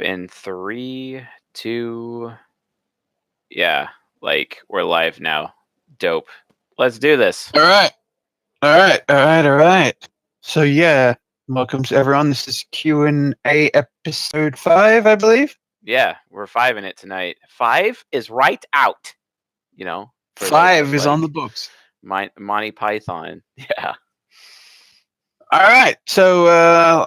In 3, 2, yeah, like we're live now. Dope. Let's do this. All right. So yeah, welcome to everyone. This is Q&A episode 5, I believe. Yeah, we're 5 in it tonight. 5 is right out. You know, for those 5 that is on like the books. Monty Python. Yeah. All right. So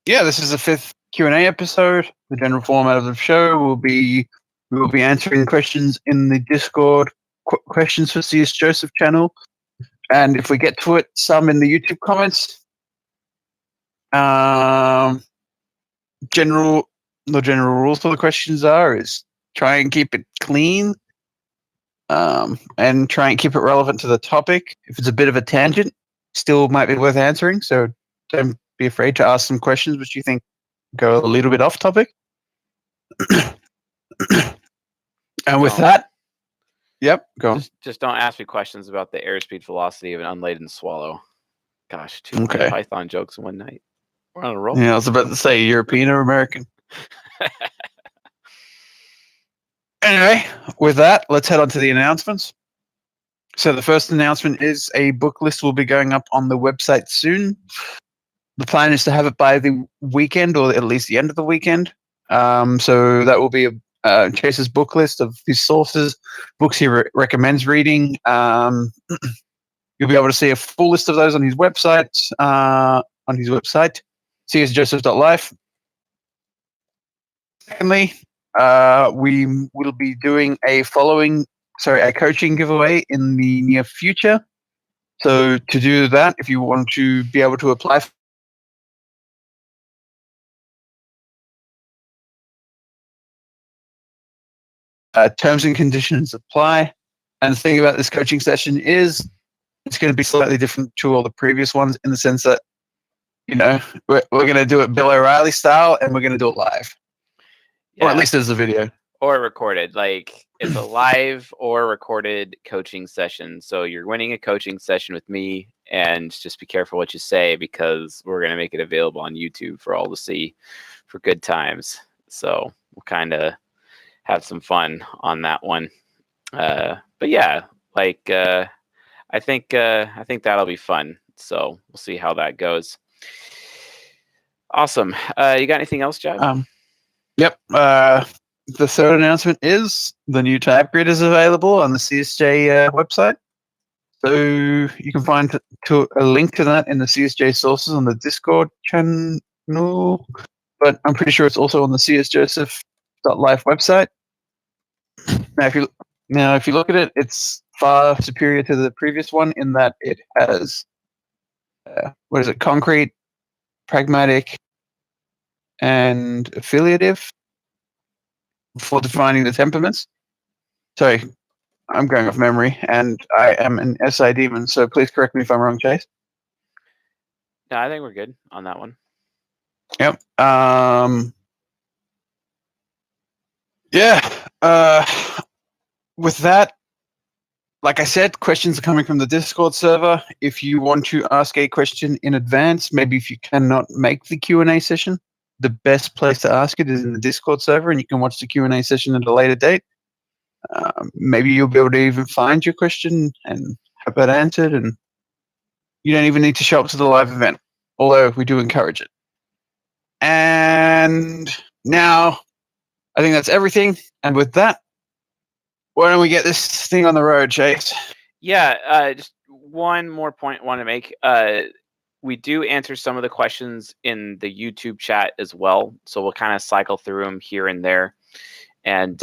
yeah, this is the 5th Q&A episode. The general format of the show will be we will be answering questions in the Discord questions for CS Joseph channel, and if we get to it, some in the YouTube comments. The general rules for the questions is try and keep it clean, and try and keep it relevant to the topic. If it's a bit of a tangent, still might be worth answering. So don't be afraid to ask some questions which you think go a little bit off topic. And with that, yep, go on. Just don't ask me questions about the airspeed velocity of an unladen swallow. Gosh, 2 Monty Okay. Python jokes in one night. We're on a roll. Yeah, I was about to say European or American. Anyway, with that, let's head on to the announcements. So the first announcement is a book list will be going up on the website soon. The plan is to have it by the weekend, or at least the end of the weekend. So that will be Chase's book list of his sources, books he recommends reading. You'll be able to see a full list of those on his website. csjoseph.life. Secondly, we will be doing a coaching giveaway in the near future. So to do that, if you want to be able to apply terms and conditions apply. And the thing about this coaching session is it's going to be slightly different to all the previous ones in the sense that, we're going to do it Bill O'Reilly style, and we're going to do it live. Yeah. Or at least as a video. Or recorded. Like, it's a live or recorded coaching session. So you're winning a coaching session with me, and just be careful what you say, because we're going to make it available on YouTube for all to see for good times. So we'll kind of have some fun on that one. But yeah, like, I think that'll be fun. So we'll see how that goes. Awesome. You got anything else, Jab? Yep. The third announcement is the new type grid is available on the CSJ website. So you can find a link to that in the CSJ sources on the Discord channel, but I'm pretty sure it's also on the csjoseph.life website. Now, if you look at it, it's far superior to the previous one in that it has concrete, pragmatic, and affiliative for defining the temperaments. Sorry, I'm going off memory, and I am an SI demon, so please correct me if I'm wrong, Chase. No, I think we're good on that one. Yep. Yeah. With that, like I said, questions are coming from the Discord server. If you want to ask a question in advance, maybe if you cannot make the Q&A session, the best place to ask it is in the Discord server, and you can watch the Q&A session at a later date. Maybe you'll be able to even find your question and have that answered, and you don't even need to show up to the live event, although we do encourage it. And now, I think that's everything. And with that, why don't we get this thing on the road, Chase? Yeah, just one more point I want to make. We do answer some of the questions in the YouTube chat as well, so we'll kind of cycle through them here and there. And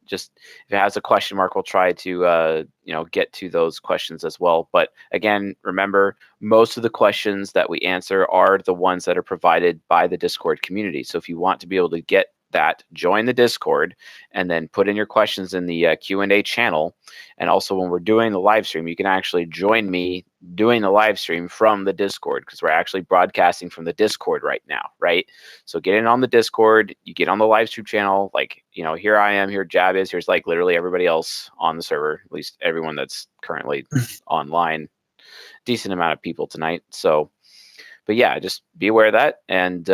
just if it has a question mark, we'll try to get to those questions as well. But again, remember, most of the questions that we answer are the ones that are provided by the Discord community. So if you want to be able to get that, join the Discord and then put in your questions in the Q&A channel. And also, when we're doing the live stream, you can actually join me doing the live stream from the Discord, because we're actually broadcasting from the Discord right now, right? So get in on the Discord, you get on the live stream channel, like, here I am, here Jab is, here's like literally everybody else on the server, at least everyone that's currently online. Decent amount of people tonight. So, but yeah, just be aware of that. And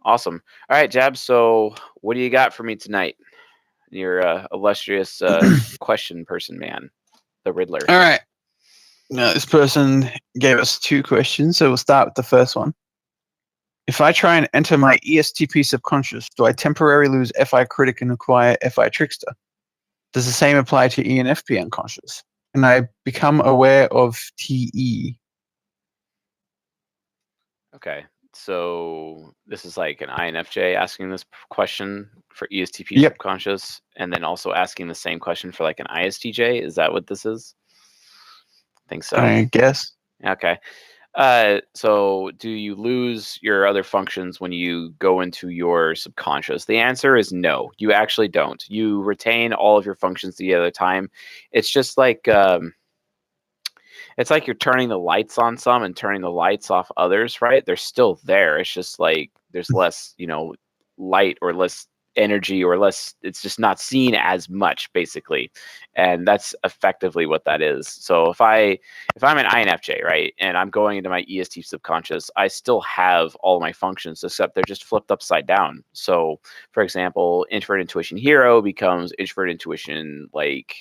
Awesome. All right, Jab. So what do you got for me tonight? Your illustrious question person man, the Riddler. All right. Now, this person gave us 2 questions, so we'll start with the first one. If I try and enter my ESTP subconscious, do I temporarily lose FI critic and acquire FI trickster? Does the same apply to ENFP unconscious? And I become aware of TE. Okay. So this is like an INFJ asking this question for ESTP Yep. subconscious, and then also asking the same question for like an ISTJ. Is that what this is? I think so. I guess. Okay. So do you lose your other functions when you go into your subconscious? The answer is no. You actually don't. You retain all of your functions the other time. It's just like it's like you're turning the lights on some and turning the lights off others, right? They're still there. It's just like there's less, light or less energy or less, it's just not seen as much basically. And that's effectively what that is. So if I'm an INFJ, right, and I'm going into my EST subconscious, I still have all my functions except they're just flipped upside down. So for example, introvert intuition hero becomes introvert intuition like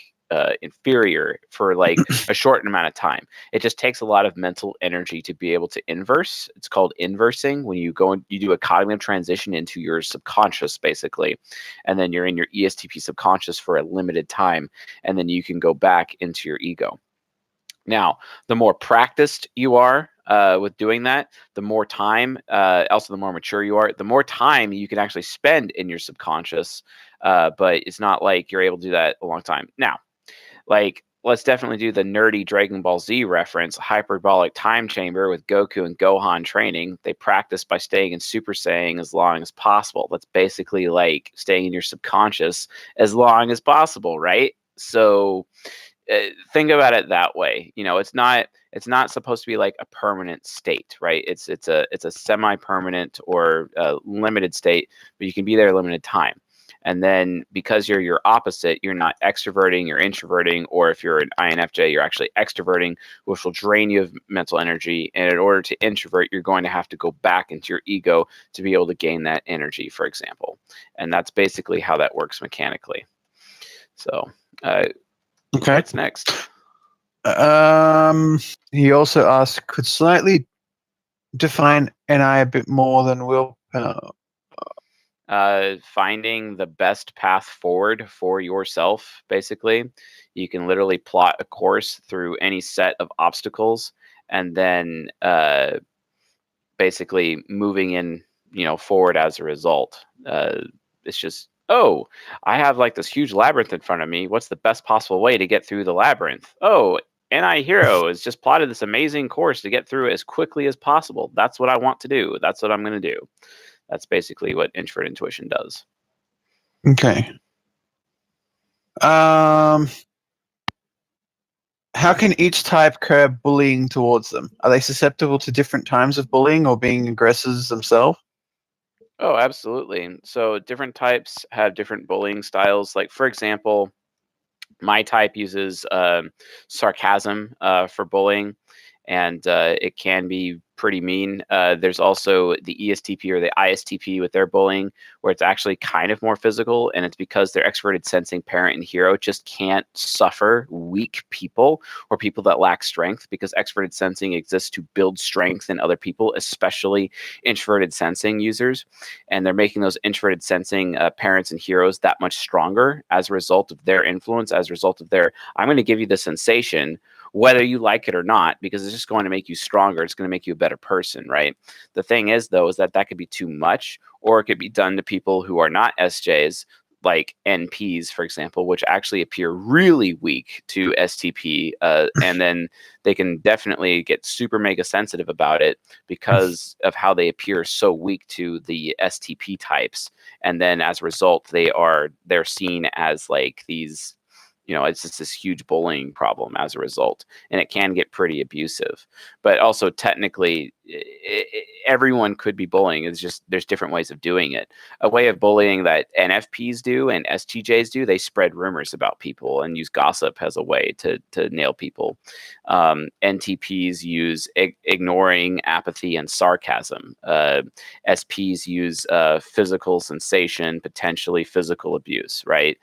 inferior for like a short amount of time. It just takes a lot of mental energy to be able to inverse. It's called inversing when you go and you do a cognitive transition into your subconscious basically, and then you're in your ESTP subconscious for a limited time, and then you can go back into your ego. Now, the more practiced you are with doing that, the more time, also the more mature you are, the more time you can actually spend in your subconscious. But it's not like you're able to do that a long time. Now, like, let's definitely do the nerdy Dragon Ball Z reference, hyperbolic time chamber with Goku and Gohan training. They practice by staying in Super Saiyan as long as possible. That's basically like staying in your subconscious as long as possible, right? So think about it that way. It's not supposed to be like a permanent state, right? It's a semi-permanent or limited state, but you can be there a limited time. And then because you're your opposite, you're not extroverting, you're introverting, or if you're an INFJ, you're actually extroverting, which will drain you of mental energy. And in order to introvert, you're going to have to go back into your ego to be able to gain that energy, for example. And that's basically how that works mechanically. So, Okay. what's next? He also asked, could slightly define NI a bit more than willpower? Finding the best path forward for yourself, basically. You can literally plot a course through any set of obstacles and then basically moving in, forward as a result. It's just, oh, I have like this huge labyrinth in front of me. What's the best possible way to get through the labyrinth? Oh, NI Hero has just plotted this amazing course to get through it as quickly as possible. That's what I want to do. That's what I'm going to do. That's basically what introvert intuition does. Okay. How can each type curb bullying towards them? Are they susceptible to different times of bullying or being aggressors themselves? Oh, absolutely. So different types have different bullying styles. Like, for example, my type uses sarcasm for bullying, and it can be pretty mean. There's also the ESTP or the ISTP with their bullying, where it's actually kind of more physical, and it's because their extroverted sensing parent and hero just can't suffer weak people or people that lack strength, because extroverted sensing exists to build strength in other people, especially introverted sensing users. And they're making those introverted sensing parents and heroes that much stronger as a result of their influence, as a result of their, I'm going to give you the sensation whether you like it or not, because it's just going to make you stronger. It's going to make you a better person, right? The thing is, though, is that could be too much, or it could be done to people who are not SJs, like NPs, for example, which actually appear really weak to STP. And then they can definitely get super mega sensitive about it because of how they appear so weak to the STP types. And then as a result, they're seen as like these, it's just this huge bullying problem as a result, and it can get pretty abusive. But also technically, everyone could be bullying. It's just there's different ways of doing it. A way of bullying that NFPs do and STJs do, they spread rumors about people and use gossip as a way to nail people. NTPs use ignoring, apathy, and sarcasm. SPs use physical sensation, potentially physical abuse, right?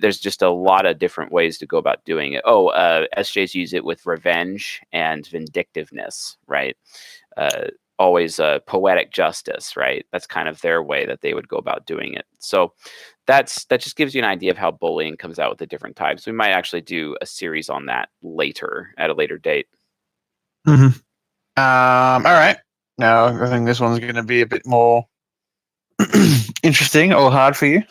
There's just a lot of different ways to go about doing it. SJs use it with revenge and vindictiveness, right? Always poetic justice, right? That's kind of their way that they would go about doing it. So that just gives you an idea of how bullying comes out with the different types. We might actually do a series on that later, at a later date. Mm-hmm. All right. Now, I think this one's going to be a bit more interesting or hard for you.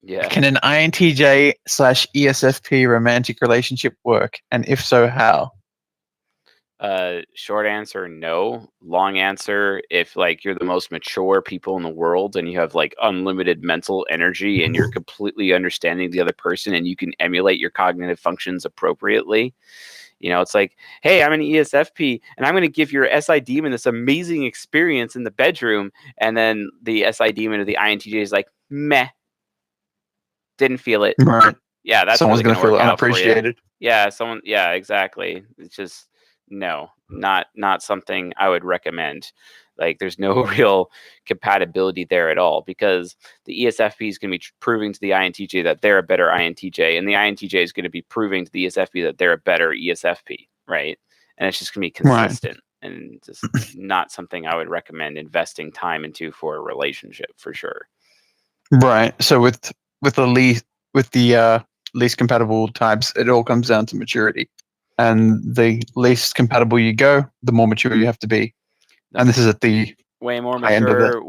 Yeah. Can an INTJ/ESFP romantic relationship work? And if so, how? Short answer, no. Long answer, if like you're the most mature people in the world and you have like unlimited mental energy and you're completely understanding the other person and you can emulate your cognitive functions appropriately. It's like, hey, I'm an ESFP and I'm going to give your SI demon this amazing experience in the bedroom. And then the SI demon or the INTJ is like, meh, didn't feel it. Right. Yeah, that's someone's really going to feel unappreciated. Yeah, exactly. It's just no, not something I would recommend. Like there's no real compatibility there at all because the ESFP is going to be proving to the INTJ that they're a better INTJ, and the INTJ is going to be proving to the ESFP that they're a better ESFP, right? And it's just going to be consistent and just not something I would recommend investing time into for a relationship for sure. Right. So with the least compatible types, it all comes down to maturity. And the least compatible you go, the more mature you have to be. And this is at the way more high end of mature, it.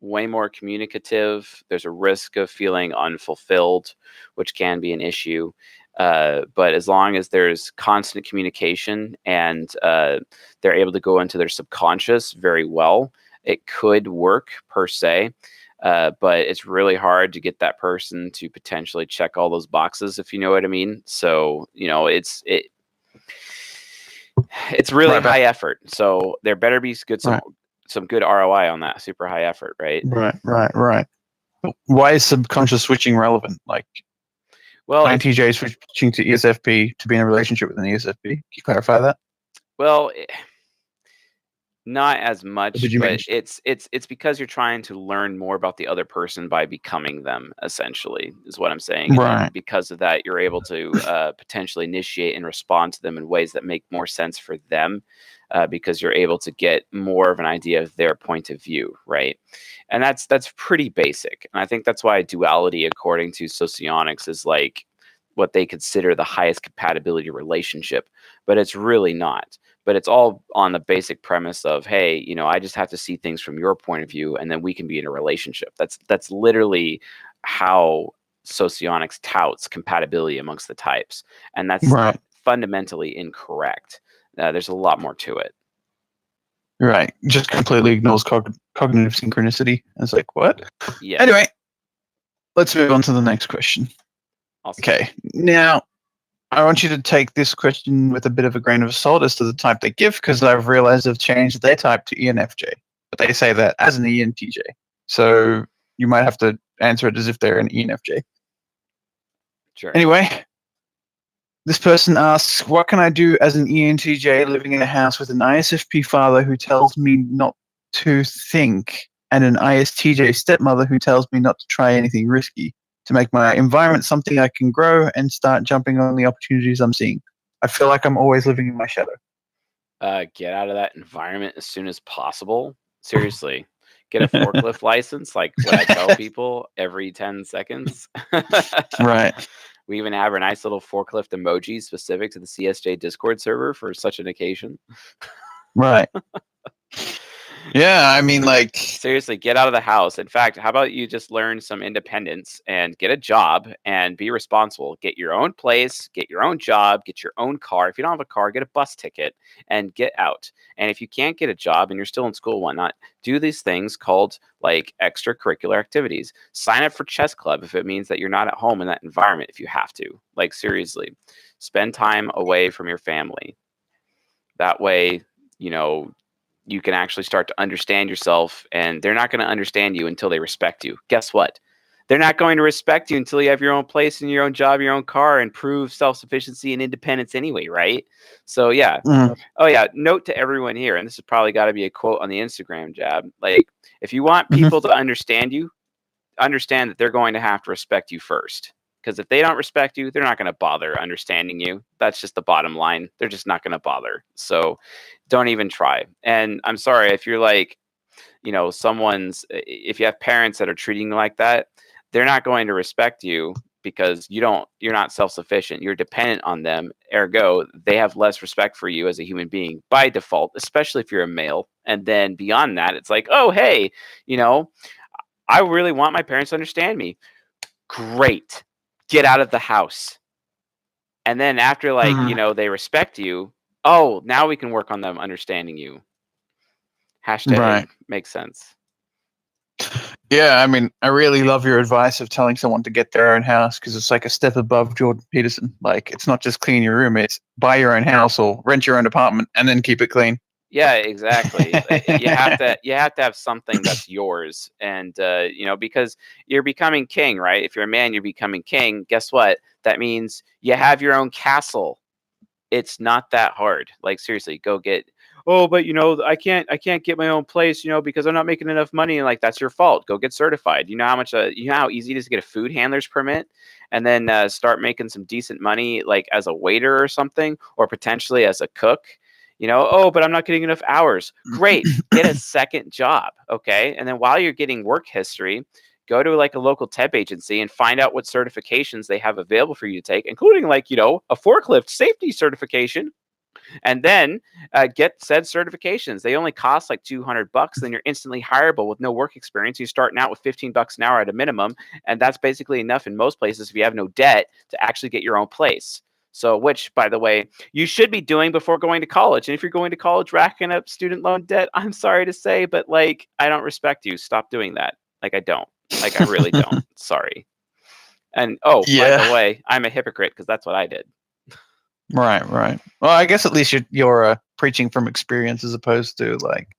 way more communicative. There's a risk of feeling unfulfilled, which can be an issue. But as long as there's constant communication and they're able to go into their subconscious very well, it could work per se. But it's really hard to get that person to potentially check all those boxes, if you know what I mean. So, it's really high effort. So there better be some good ROI on that super high effort, right? Right. Why is subconscious switching relevant? Like, well, INTJ switching to ESFP to be in a relationship with an ESFP. Can you clarify that? Well, not as much, but mention? it's because you're trying to learn more about the other person by becoming them, essentially, is what I'm saying. And then because of that, you're able to potentially initiate and respond to them in ways that make more sense for them, because you're able to get more of an idea of their point of view, right? And that's pretty basic. And I think that's why duality, according to Sociopathy, is like what they consider the highest compatibility relationship, but it's really not. But it's all on the basic premise of, hey, I just have to see things from your point of view, and then we can be in a relationship. That's literally how Sociopathy touts compatibility amongst the types, and that's fundamentally incorrect. There's a lot more to it. Right, just completely ignores cognitive synchronicity. It's like, what? Yeah. Anyway, let's move on to the next question. Awesome. Okay, now I want you to take this question with a bit of a grain of salt as to the type they give, because I've realized they've changed their type to ENFJ, but they say that as an ENTJ. So you might have to answer it as if they're an ENFJ. Sure. Anyway, this person asks, what can I do as an ENTJ living in a house with an ISFP father who tells me not to think and an ISTJ stepmother who tells me not to try anything risky, to make my environment something I can grow and start jumping on the opportunities I'm seeing? I feel like I'm always living in my shadow. Get out of that environment as soon as possible. Seriously. Get a forklift license, like what I tell people every 10 seconds. Right. We even have a nice little forklift emoji specific to the CSJ Discord server for such an occasion. Right. Yeah, I mean, like, seriously, get out of the house. In fact, how about you just learn some independence and get a job and be responsible? Get your own place, get your own job, get your own car. If you don't have a car, get a bus ticket and get out. And if you can't get a job and you're still in school, whatnot, do these things called like extracurricular activities. Sign up for chess club if it means that you're not at home in that environment if you have to. Like, seriously, spend time away from your family. That way you can actually start to understand yourself, and they're not going to understand you until they respect you. Guess what? They're not going to respect you until you have your own place and your own job, your own car, and prove self-sufficiency and independence anyway, right? So yeah. Oh yeah, note to everyone here, and this has probably got to be a quote on the Instagram, Jab. Like, if you want people to understand you, understand that they're going to have to respect you first. Because if they don't respect you, they're not going to bother understanding you. That's just the bottom line. They're just not going to bother. So don't even try. And I'm sorry if you're like, if you have parents that are treating you like that, they're not going to respect you because you're not self-sufficient. You're dependent on them. Ergo, they have less respect for you as a human being by default, especially if you're a male. And then beyond that, it's like, oh, hey, I really want my parents to understand me. Great. Get out of the house. And then after they respect you, oh, now we can work on them understanding you. Hashtag Right. makes sense. Yeah, I mean, I really love your advice of telling someone to get their own house, because it's like a step above Jordan Peterson. Like, it's not just clean your room, it's buy your own house or rent your own apartment and then keep it clean. Yeah, exactly. You have to have something that's yours, and because you're becoming king, right? If you're a man, you're becoming king. Guess what? That means you have your own castle. It's not that hard. Like, seriously, go get. Oh, but I can't get my own place, because I'm not making enough money. And like, that's your fault. Go get certified. You know how much? You know how easy it is to get a food handler's permit, and then start making some decent money, like as a waiter or something, or potentially as a cook. Oh, but I'm not getting enough hours. Great, get a second job, okay? And then while you're getting work history, go to like a local temp agency and find out what certifications they have available for you to take, including like, a forklift safety certification. And then get said certifications. They only cost like $200. Then you're instantly hireable with no work experience. You're starting out with $15 an hour at a minimum. And that's basically enough in most places if you have no debt to actually get your own place. So, which, by the way, you should be doing before going to college. And if you're going to college racking up student loan debt, I'm sorry to say, but like, I don't respect you. Stop doing that. Like, I don't. Like, I really don't. Sorry. And by the way, I'm a hypocrite because that's what I did. Right. Well, I guess at least you're preaching from experience as opposed to like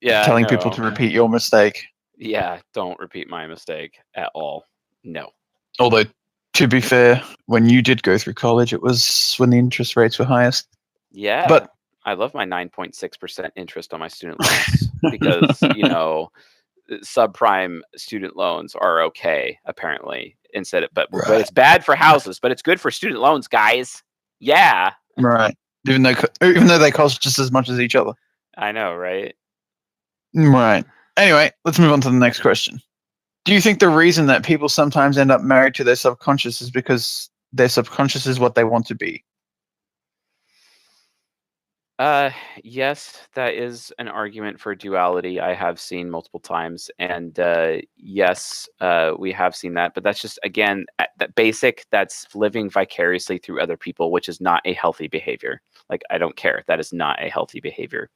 telling people to repeat your mistake. Yeah, don't repeat my mistake at all. No. Although, to be fair, when you did go through college, it was when the interest rates were highest. Yeah, but I love my 9.6% interest on my student loans because subprime student loans are okay apparently. But it's bad for houses, but it's good for student loans, guys. Yeah. Right. Even though they cost just as much as each other. I know, right? Right. Anyway, let's move on to the next question. Do you think the reason that people sometimes end up married to their subconscious is because their subconscious is what they want to be? Yes, that is an argument for duality I have seen multiple times. And yes, we have seen that. But that's just, again, that basic, that's living vicariously through other people, which is not a healthy behavior. Like, I don't care. That is not a healthy behavior.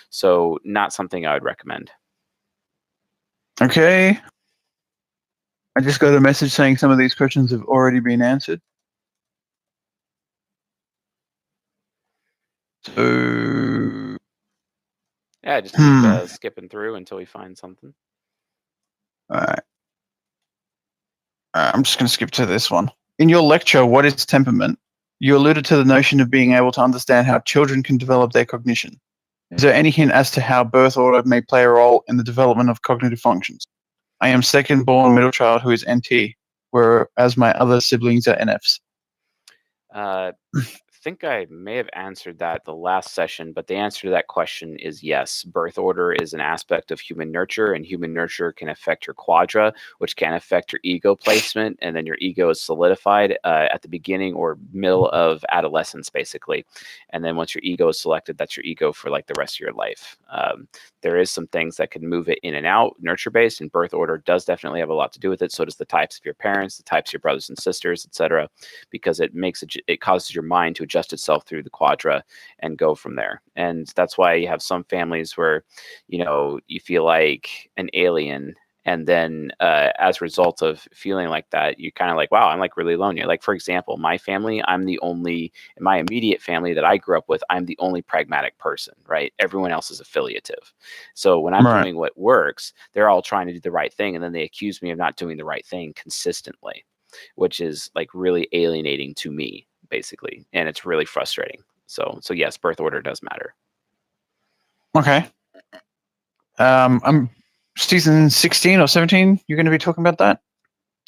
So not something I would recommend. Okay. I just got a message saying some of these questions have already been answered. So yeah, just keep skipping through until we find something. All right. I'm just going to skip to this one. In your lecture, What is Temperament? You alluded to the notion of being able to understand how children can develop their cognition. Is there any hint as to how birth order may play a role in the development of cognitive functions? I am second born middle child who is NT, whereas my other siblings are NFs. I think I may have answered that the last session, but the answer to that question is yes. Birth order is an aspect of human nurture, and human nurture can affect your quadra, which can affect your ego placement, and then your ego is solidified at the beginning or middle of adolescence, basically. And then once your ego is selected, that's your ego for like the rest of your life. There is some things that can move it in and out, nurture-based, and birth order does definitely have a lot to do with it. So does the types of your parents, the types of your brothers and sisters, etc., because it causes your mind to adjust itself through the quadra and go from there. And that's why you have some families where, you feel like an alien And then as a result of feeling like that, you're kind of like, wow, I'm like really lonely. Like, for example, my family, I'm the only, in my immediate family that I grew up with, I'm the only pragmatic person, right? Everyone else is affiliative. So when I'm Right. doing what works, they're all trying to do the right thing. And then they accuse me of not doing the right thing consistently, which is like really alienating to me, basically. And it's really frustrating. So yes, birth order does matter. Okay. I'm season 16 or 17. You're going to be talking about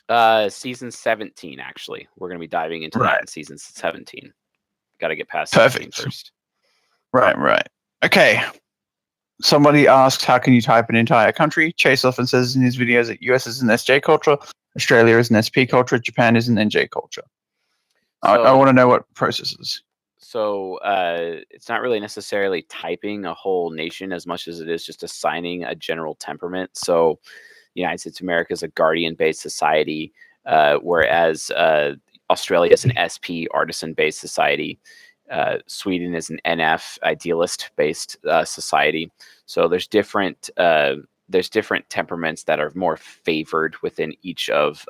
that? Season 17, actually. We're going to be diving into that Right. in season 17. Got to get past Perfect. 16 first. Right. Okay. Somebody asks, how can you type an entire country? Chase often says in his videos that US is an SJ culture, Australia is an SP culture, Japan is an NJ culture. I want to know what processes. So it's not really necessarily typing a whole nation as much as it is just assigning a general temperament. So the United States of America is a guardian-based society, whereas Australia is an SP artisan-based society. Sweden is an NF idealist-based society. So there's different temperaments that are more favored within each of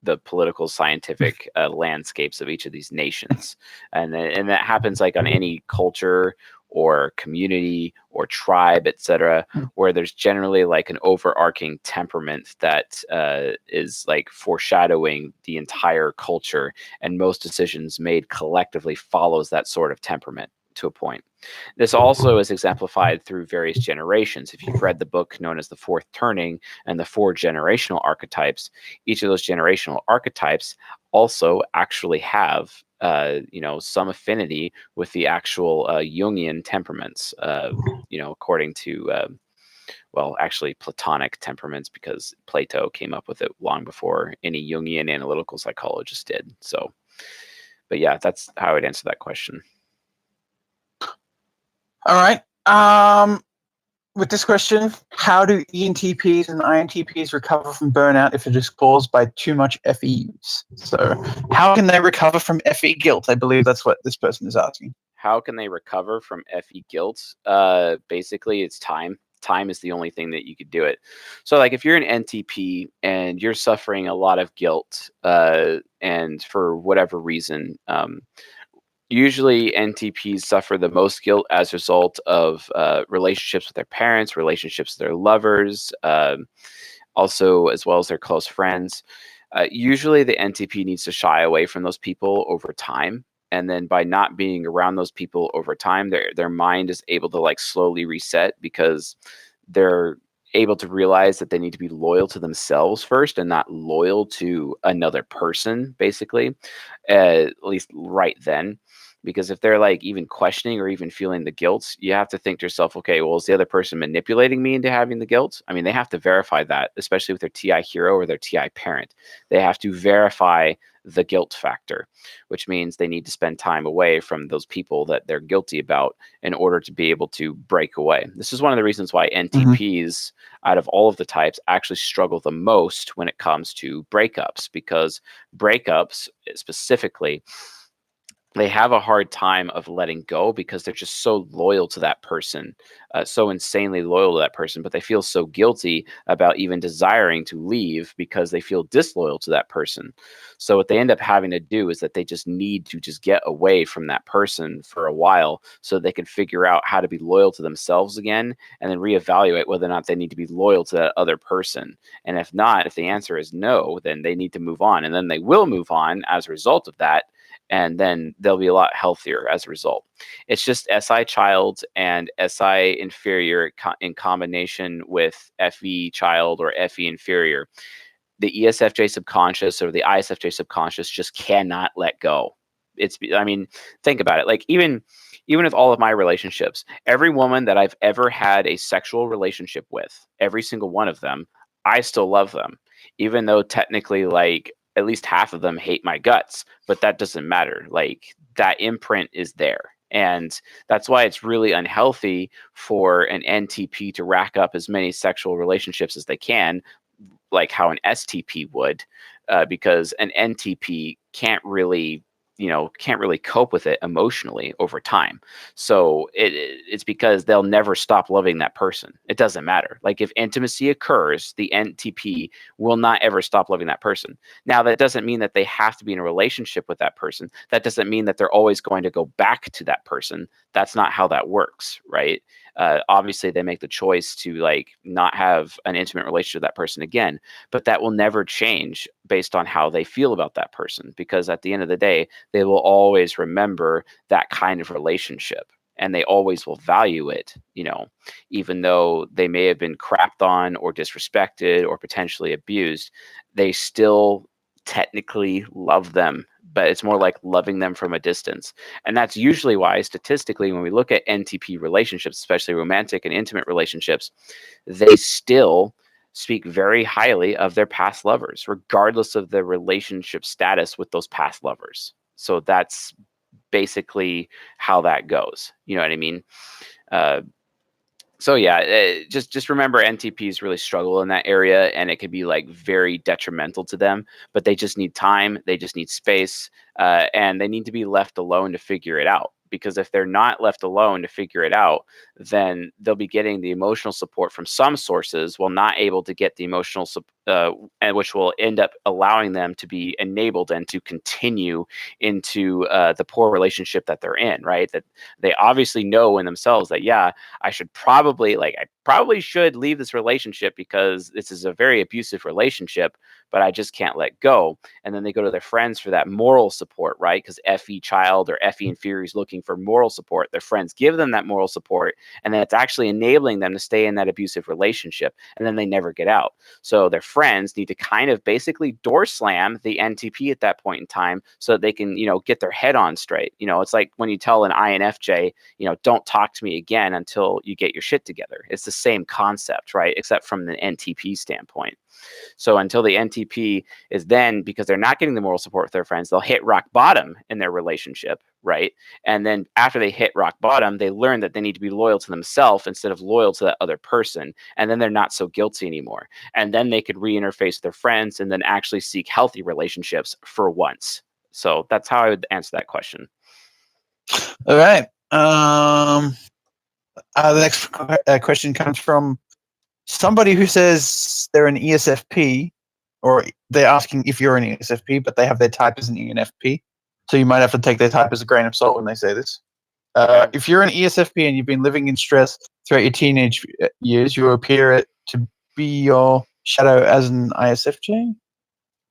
the political scientific landscapes of each of these nations, and that happens like on any culture or community or tribe, etc., where there's generally like an overarching temperament that is like foreshadowing the entire culture, and most decisions made collectively follows that sort of temperament to a point. This also is exemplified through various generations. If you've read the book known as The Fourth Turning and the four generational archetypes, each of those generational archetypes also actually have some affinity with the actual Jungian temperaments, according to actually Platonic temperaments, because Plato came up with it long before any Jungian analytical psychologist did. So, but yeah, that's how I would answer that question. All right. With this question, how do ENTPs and INTPs recover from burnout if it is caused by too much FE use? So, how can they recover from FE guilt? I believe that's what this person is asking. How can they recover from FE guilt? Basically, it's time. Time is the only thing that you could do it. So, like, if you're an NTP and you're suffering a lot of guilt, and for whatever reason, usually NTPs suffer the most guilt as a result of relationships with their parents, relationships with their lovers, also as well as their close friends. Usually the NTP needs to shy away from those people over time. And then by not being around those people over time, their mind is able to like slowly reset, because they're able to realize that they need to be loyal to themselves first and not loyal to another person, basically, at least right then. Because if they're like even questioning or even feeling the guilt, you have to think to yourself, okay, well, is the other person manipulating me into having the guilt? I mean, they have to verify that, especially with their TI hero or their TI parent. They have to verify the guilt factor, which means they need to spend time away from those people that they're guilty about in order to be able to break away. This is one of the reasons why NTPs, out of all of the types, actually struggle the most when it comes to breakups, because breakups specifically, they have a hard time of letting go because they're just so loyal to that person, so insanely loyal to that person, but they feel so guilty about even desiring to leave because they feel disloyal to that person. So what they end up having to do is that they just need to just get away from that person for a while so they can figure out how to be loyal to themselves again, and then reevaluate whether or not they need to be loyal to that other person. And if not, if the answer is no, then they need to move on, and then they will move on as a result of that, and then they'll be a lot healthier as a result. It's just SI child and SI inferior in combination with FE child or FE inferior. The ESFJ subconscious or the ISFJ subconscious just cannot let go. I mean, think about it. Like even with all of my relationships, every woman that I've ever had a sexual relationship with, every single one of them, I still love them, even though technically, like, at least half of them hate my guts, but that doesn't matter. Like, that imprint is there. And that's why it's really unhealthy for an NTP to rack up as many sexual relationships as they can, like how an STP would, because an NTP can't really can't really cope with it emotionally over time. So it's because they'll never stop loving that person. It doesn't matter. Like if intimacy occurs, the NTP will not ever stop loving that person. Now, that doesn't mean that they have to be in a relationship with that person. That doesn't mean that they're always going to go back to that person. That's not how that works, right? Obviously, they make the choice to like not have an intimate relationship with that person again, but that will never change based on how they feel about that person, because at the end of the day, they will always remember that kind of relationship, and they always will value it, even though they may have been crapped on or disrespected or potentially abused. They still technically love them, but it's more like loving them from a distance. And that's usually why, statistically, when we look at NTP relationships, especially romantic and intimate relationships, they still speak very highly of their past lovers, regardless of their relationship status with those past lovers. So that's basically how that goes. You know what I mean? So yeah, just remember NTPs really struggle in that area, and it could be like very detrimental to them. But they just need time, they just need space, and they need to be left alone to figure it out. Because if they're not left alone to figure it out, then they'll be getting the emotional support from some sources while not able to get the emotional and which will end up allowing them to be enabled and to continue into the poor relationship that they're in, right? That they obviously know in themselves that, yeah, I probably should leave this relationship because this is a very abusive relationship, but I just can't let go. And then they go to their friends for that moral support, right? Because FE child or FE inferior is looking for moral support. Their friends give them that moral support, and then it's actually enabling them to stay in that abusive relationship, and then they never get out. So their friends need to kind of basically door slam the NTP at that point in time so that they can, get their head on straight. It's like when you tell an INFJ, don't talk to me again until you get your shit together. It's the same concept, right? Except from the NTP standpoint. So until the NTP is then, because they're not getting the moral support with their friends, they'll hit rock bottom in their relationship, right? And then after they hit rock bottom, they learn that they need to be loyal to themselves instead of loyal to that other person. And then they're not so guilty anymore. And then they could re-interface with their friends and then actually seek healthy relationships for once. So that's how I would answer that question. All right. The next question comes from somebody who says they're an ESFP, or they're asking if you're an ESFP, but they have their type as an ENFP. So you might have to take their type as a grain of salt when they say this. If you're an ESFP and you've been living in stress throughout your teenage years, you appear to be your shadow as an ISFJ?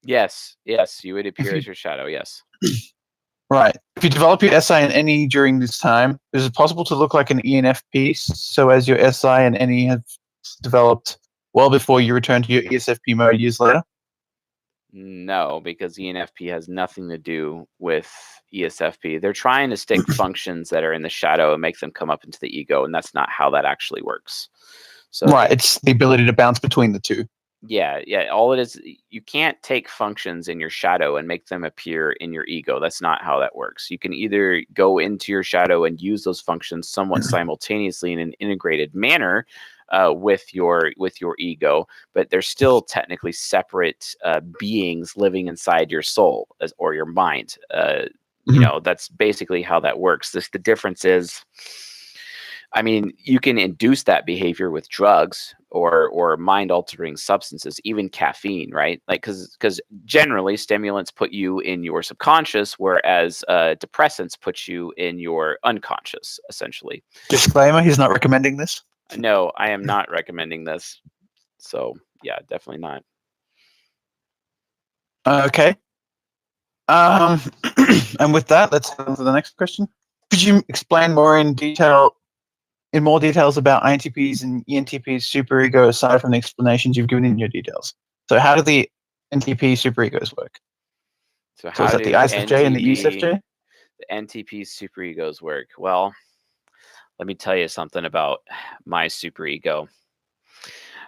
Yes, you would appear as your shadow, yes. Right. If you develop your SI and NE during this time, is it possible to look like an ENFP so as your SI and NE have developed well before you return to your ESFP mode years later? No, because ENFP has nothing to do with ESFP. They're trying to stick functions that are in the shadow and make them come up into the ego, and that's not how that actually works. So right, it's the ability to bounce between the two. Yeah. All it is, you can't take functions in your shadow and make them appear in your ego. That's not how that works. You can either go into your shadow and use those functions somewhat simultaneously in an integrated manner with your ego, but they're still technically separate beings living inside your soul or your mind. That's basically how that works. The difference is, I mean, you can induce that behavior with drugs or mind altering substances, even caffeine, right? Like, because generally stimulants put you in your subconscious, whereas depressants put you in your unconscious, essentially. Disclaimer: he's not recommending this. No, I am not recommending this. So yeah, definitely not. Okay. And with that, let's go on to the next question. Could you explain more in more details about INTPs and ENTPs superego aside from the explanations you've given in your details? So how do the NTP superegos work? So is that the ISFJ and the ESFJ? The NTP superegos work? Well, let me tell you something about my superego.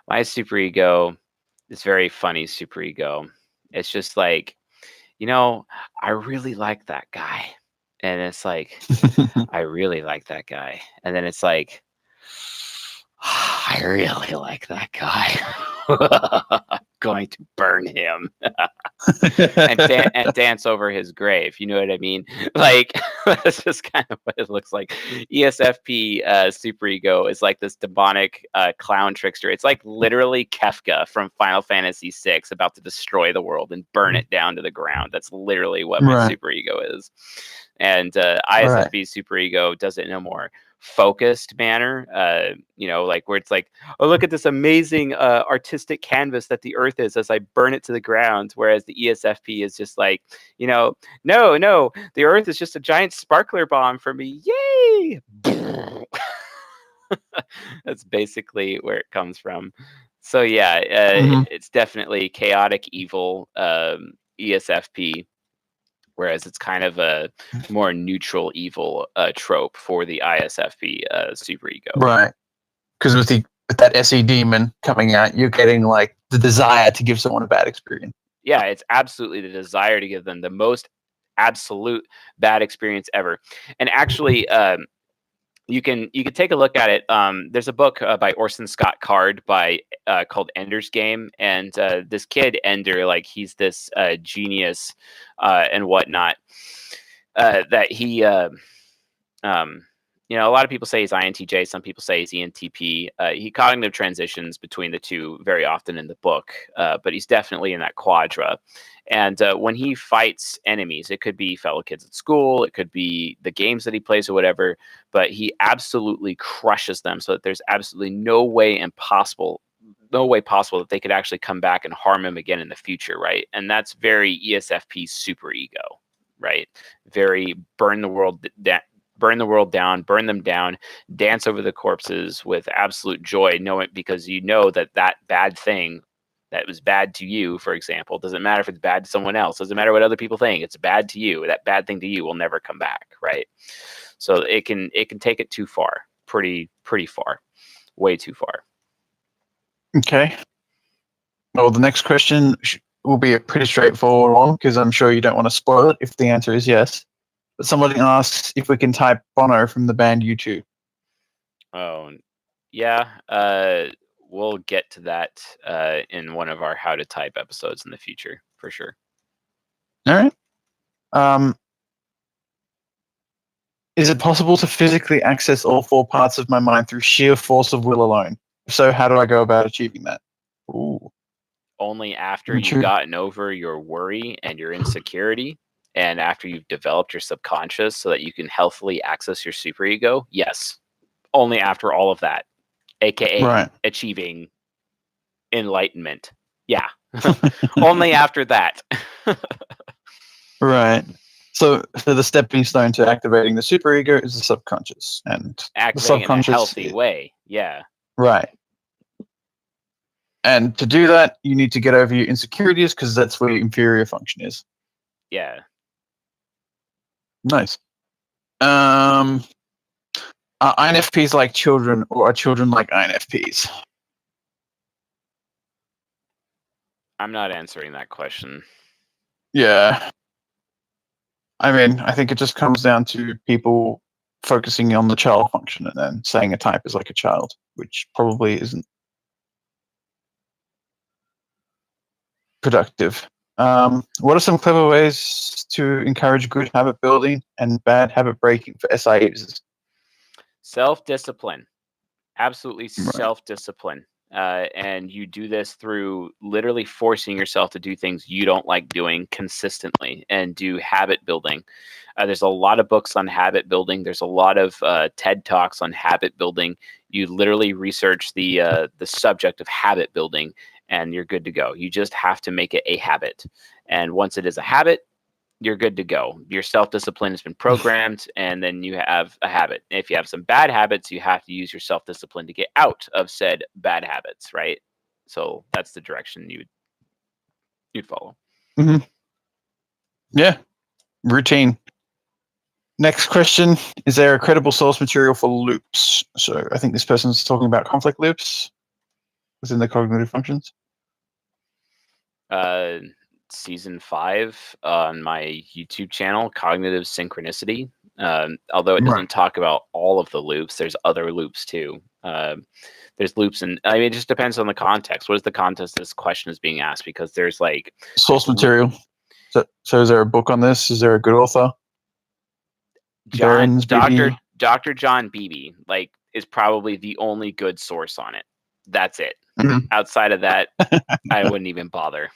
My superego is very funny superego. It's just like, I really like that guy. And it's like, I really like that guy. And then it's like, I really like that guy. I'm going to burn him and dance over his grave. You know what I mean? Like, that's just kind of what it looks like. ESFP superego is like this demonic clown trickster. It's like literally Kefka from Final Fantasy VI about to destroy the world and burn it down to the ground. That's literally what my superego is. And ISFP superego does it in a more focused manner, like where it's like, oh, look at this amazing artistic canvas that the earth is as I burn it to the ground. Whereas the ESFP is just like, no, the earth is just a giant sparkler bomb for me. Yay! That's basically where it comes from. So yeah, it's definitely chaotic evil ESFP. Whereas it's kind of a more neutral evil trope for the ISFP superego. Right. Because with that SE demon coming out, you're getting like the desire to give someone a bad experience. Yeah, it's absolutely the desire to give them the most absolute bad experience ever. And actually, you can take a look at it. There's a book by Orson Scott Card called Ender's Game, and this kid Ender, like he's this genius and whatnot. That he, a lot of people say he's INTJ. Some people say he's ENTP. He cognitive transitions between the two very often in the book, but he's definitely in that quadra. And when he fights enemies, it could be fellow kids at school, it could be the games that he plays or whatever, but he absolutely crushes them so that there's absolutely no way possible that they could actually come back and harm him again in the future, right? And that's very ESFP superego, right? Very burn the world down, burn them down, dance over the corpses with absolute joy, because you know that bad thing that was bad to you, for example, doesn't matter if it's bad to someone else, doesn't matter what other people think, it's bad to you. That bad thing to you will never come back, right? So it can take it too far, pretty far, way too far. Okay. Well, the next question will be a pretty straightforward one because I'm sure you don't want to spoil it if the answer is yes. But somebody asks if we can type Bono from the band U2. Oh, yeah. We'll get to that in one of our How to Type episodes in the future, for sure. All right. Is it possible to physically access all four parts of my mind through sheer force of will alone? If so, how do I go about achieving that? Ooh. Only after you've gotten over your worry and your insecurity, and after you've developed your subconscious so that you can healthily access your superego, yes. Only after all of that, aka achieving enlightenment. Yeah. Only after that. Right. So the stepping stone to activating the superego is the subconscious, and activating the subconscious in a healthy way. Yeah. Right. And to do that, you need to get over your insecurities because that's where your inferior function is. Yeah. Nice. Are INFPs like children, or are children like INFPs? I'm not answering that question. Yeah. I mean, I think it just comes down to people focusing on the child function and then saying a type is like a child, which probably isn't productive. What are some clever ways to encourage good habit building and bad habit breaking for SI users? Self-discipline. Absolutely self-discipline. And you do this through literally forcing yourself to do things you don't like doing consistently and do habit building. There's a lot of books on habit building. There's a lot of TED Talks on habit building. You literally research the subject of habit building and you're good to go. You just have to make it a habit. And once it is a habit, you're good to go. Your self-discipline has been programmed, and then you have a habit. If you have some bad habits, you have to use your self-discipline to get out of said bad habits, right? So that's the direction you'd follow. Mm-hmm. Yeah, routine. Next question: is there a credible source material for loops? So I think this person's talking about conflict loops within the cognitive functions. Season 5 on my YouTube channel, Cognitive Synchronicity. Although it doesn't talk about all of the loops, there's other loops too. there's loops, and I mean, it just depends on the context. What is the context this question is being asked? Because there's like source material. So is there a book on this? Is there a good author? Dr. John Beebe like is probably the only good source on it. That's it. Mhm. Outside of that, I wouldn't even bother.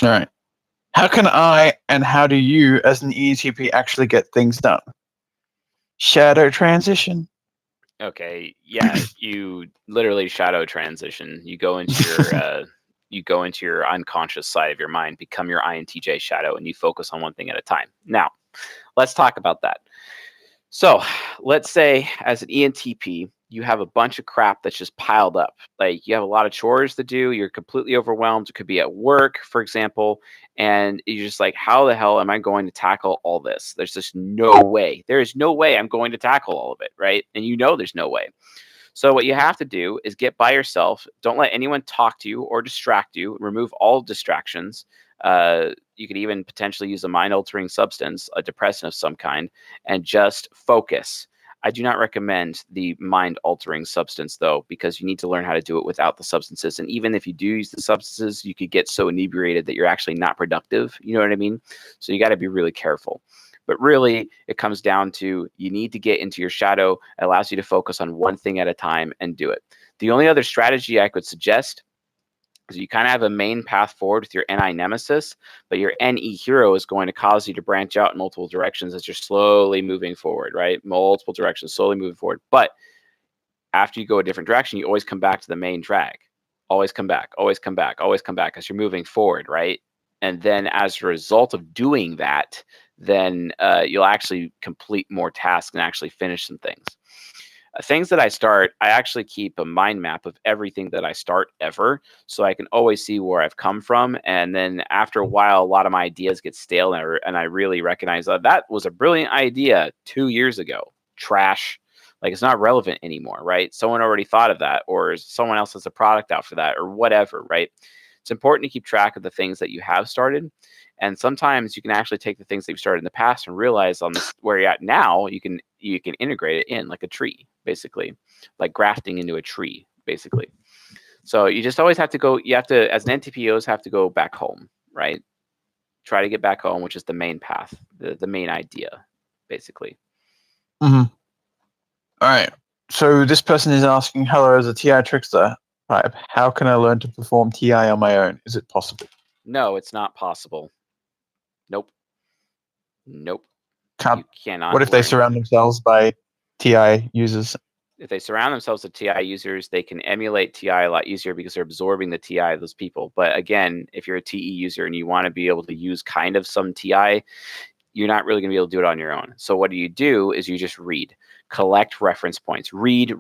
All right. How can I and how do you, as an ENTP, actually get things done? Shadow transition. Okay, yeah, you literally shadow transition. You go into your unconscious side of your mind, become your INTJ shadow, and you focus on one thing at a time. Now, let's talk about that. So, let's say as an ENTP, you have a bunch of crap that's just piled up. Like you have a lot of chores to do, you're completely overwhelmed. It could be at work, for example, and you're just like, how the hell am I going to tackle all this? There's just no way. There is no way I'm going to tackle all of it, right? And you know there's no way. So what you have to do is get by yourself. Don't let anyone talk to you or distract you. Remove all distractions. You could even potentially use a mind-altering substance, a depressant of some kind, and just focus. I do not recommend the mind-altering substance, though, because you need to learn how to do it without the substances. And even if you do use the substances, you could get so inebriated that you're actually not productive. You know what I mean? So you got to be really careful. But really, it comes down to you need to get into your shadow. It allows you to focus on one thing at a time and do it. The only other strategy I could suggest is you kind of have a main path forward with your NI nemesis, but your NE hero is going to cause you to branch out in multiple directions as you're slowly moving forward, right? Multiple directions, slowly moving forward. But after you go a different direction, you always come back to the main drag. Always come back, always come back, always come back as you're moving forward, right? And then as a result of doing that, then you'll actually complete more tasks and actually finish some things. Things that I start, I actually keep a mind map of everything that I start ever, so I can always see where I've come from. And then after a while, a lot of my ideas get stale, and I really recognize that was a brilliant idea 2 years ago. Trash. Like it's not relevant anymore, right? Someone already thought of that, or someone else has a product out for that, or whatever, right? It's important to keep track of the things that you have started. And sometimes you can actually take the things that you've started in the past and realize on this where you're at now, you can integrate it in like a tree, basically, like grafting into a tree, basically. So you just always have to go, you have to, as an NTP, you always have to go back home, right? Try to get back home, which is the main path, the main idea, basically. Mm-hmm. All right. So this person is asking, hello, as a TI trickster type, how can I learn to perform TI on my own? Is it possible? No, it's not possible. Nope. Nope. Can't. You cannot. What if they surround themselves by TI users? If they surround themselves with TI users, they can emulate TI a lot easier because they're absorbing the TI of those people. But again, if you're a TE user and you want to be able to use kind of some TI, you're not really going to be able to do it on your own. So what you do is you just read, collect reference points, read. If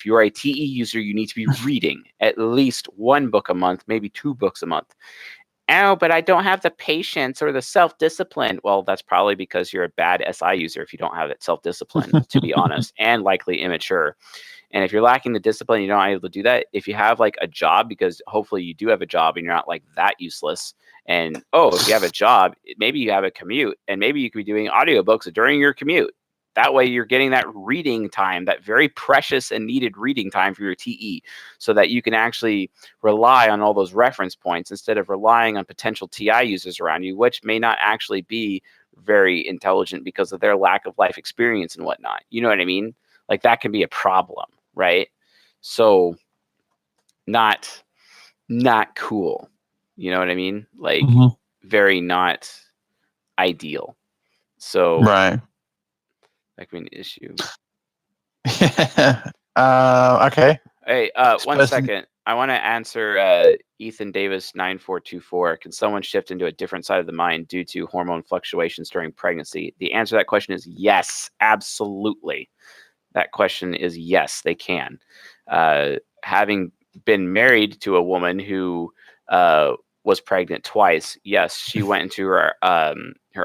you are a TE user, you need to be reading at least one book a month, maybe 2 books a month. Oh, but I don't have the patience or the self-discipline. Well, that's probably because you're a bad SI user if you don't have that self-discipline, to be honest, and likely immature. And if you're lacking the discipline, you're not able to do that. If you have like a job, because hopefully you do have a job and you're not like that useless. And if you have a job, maybe you have a commute, and maybe you could be doing audiobooks during your commute. That way you're getting that reading time, that very precious and needed reading time for your TE, so that you can actually rely on all those reference points instead of relying on potential TI users around you, which may not actually be very intelligent because of their lack of life experience and whatnot. You know what I mean? Like that can be a problem, right? So not cool. You know what I mean? Like very not ideal. So right. That could be an issue. Okay. Hey, one second. I want to answer Ethan Davis 9424. Can someone shift into a different side of the mind due to hormone fluctuations during pregnancy? The answer to that question is yes, absolutely. That question is yes, they can. Having been married to a woman who was pregnant twice, yes, she went into her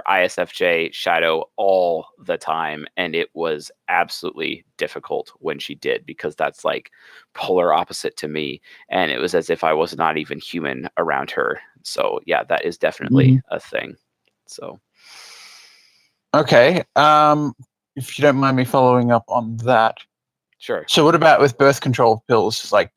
ISFJ shadow all the time, and it was absolutely difficult when she did, because that's like polar opposite to me, and it was as if I was not even human around her. So yeah, that is definitely a thing. So okay. if you don't mind me following up on that. Sure. So what about with birth control pills? Like,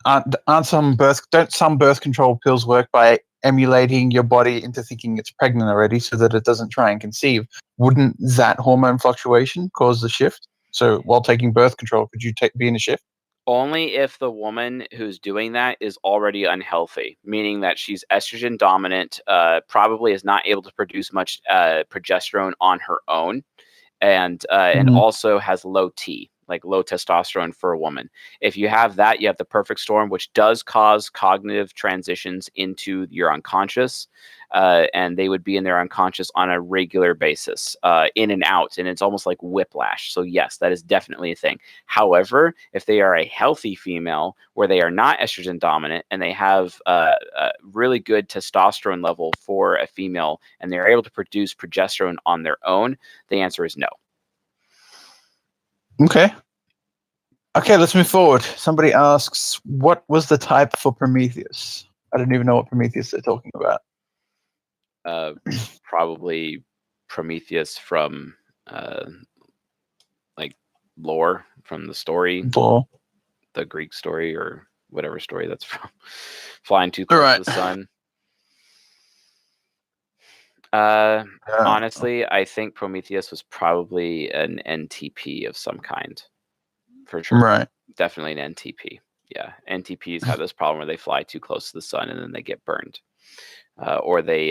don't some birth control pills work by emulating your body into thinking it's pregnant already so that it doesn't try and conceive? Wouldn't that hormone fluctuation cause the shift? So while taking birth control, could you be in a shift? Only if the woman who's doing that is already unhealthy, meaning that she's estrogen dominant, probably is not able to produce much progesterone on her own, and also has low T, like low testosterone for a woman. If you have that, you have the perfect storm, which does cause cognitive transitions into your unconscious, and they would be in their unconscious on a regular basis, in and out, and it's almost like whiplash. So yes, that is definitely a thing. However, if they are a healthy female where they are not estrogen dominant and they have a really good testosterone level for a female and they're able to produce progesterone on their own, the answer is no. Okay. Okay, let's move forward. Somebody asks, what was the type for Prometheus? I don't even know what Prometheus they're talking about. Probably Prometheus from like lore from the story, Ball. the Greek story or whatever story that's from. Flying too close to the sun. Honestly, I think Prometheus was probably an NTP of some kind, for sure. Right. Definitely an NTP. Yeah, NTPs have this problem where they fly too close to the sun and then they get burned, or they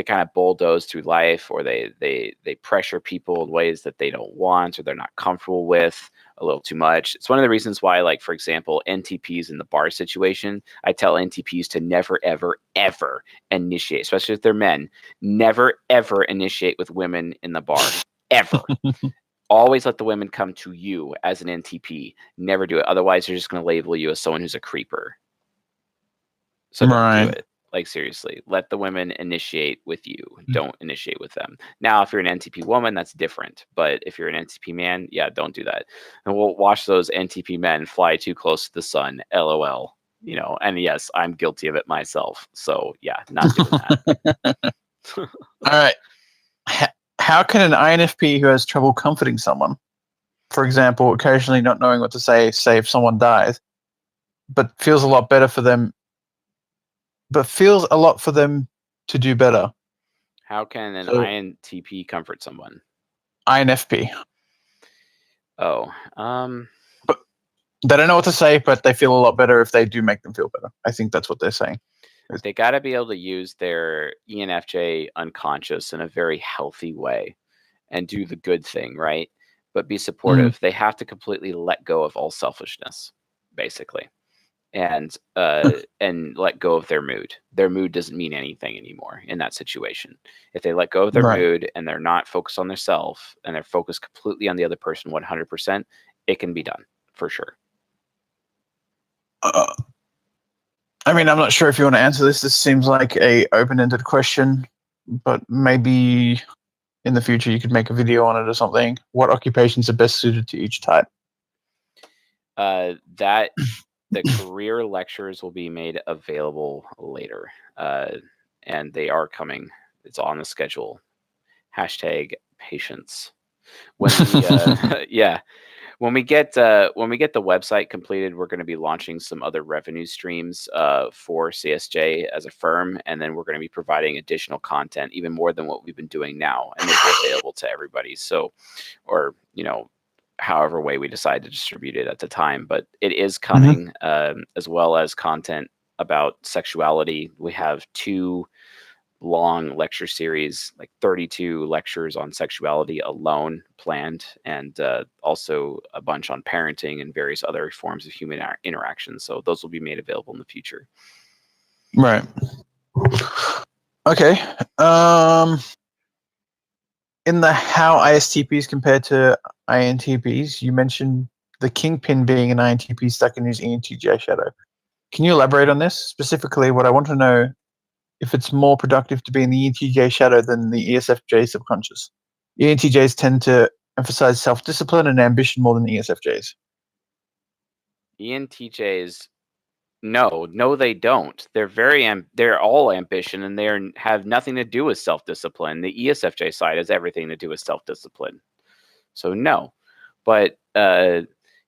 kind of bulldoze through life, or they pressure people in ways that they don't want or they're not comfortable with a little too much. It's one of the reasons why, like, for example, NTPs in the bar situation, I tell NTPs to never, ever, ever initiate, especially if they're men, never, ever initiate with women in the bar, ever. Always let the women come to you as an NTP. Never do it. Otherwise, they're just going to label you as someone who's a creeper. So don't do it. Like, seriously, let the women initiate with you. Don't initiate with them. Now, if you're an NTP woman, that's different. But if you're an NTP man, yeah, don't do that. And we'll watch those NTP men fly too close to the sun. LOL. You know, and yes, I'm guilty of it myself. So yeah, not doing that. All right. How can an INFP who has trouble comforting someone, for example, occasionally not knowing what to say if someone dies, but feels a lot for them to do better? How can an INTP comfort someone? INFP. Oh, but they don't know what to say, but they feel a lot better if they do make them feel better. I think that's what they're saying. They got to be able to use their ENFJ unconscious in a very healthy way and do the good thing, right? But be supportive. They have to completely let go of all selfishness, basically, and let go of their mood. Their mood doesn't mean anything anymore in that situation. If they let go of their mood and they're not focused on themselves and they're focused completely on the other person 100%, it can be done for sure. I mean, I'm not sure if you want to answer this. This seems like a open-ended question, but maybe in the future you could make a video on it or something. What occupations are best suited to each type? That the career lectures will be made available later, and they are coming. It's on the schedule. #patience. When we, yeah. When we get the website completed, we're going to be launching some other revenue streams for CSJ as a firm, and then we're going to be providing additional content, even more than what we've been doing now, and make it available to everybody. So, or however way we decide to distribute it at the time, but it is coming, as well as content about sexuality. We have 2 long lecture series, like 32 lectures on sexuality alone planned, and also a bunch on parenting and various other forms of human interaction. So those will be made available in the future. Right. Okay. In the how ISTPs compared to INTPs, you mentioned the kingpin being an INTP stuck in his ENTJ shadow. Can you elaborate on this? Specifically, what I want to know, if it's more productive to be in the ENTJ shadow than the ESFJ subconscious. ENTJs tend to emphasize self-discipline and ambition more than ESFJs. ENTJs No, they don't. They're all ambition, and have nothing to do with self-discipline. The ESFJ side has everything to do with self-discipline. So no, but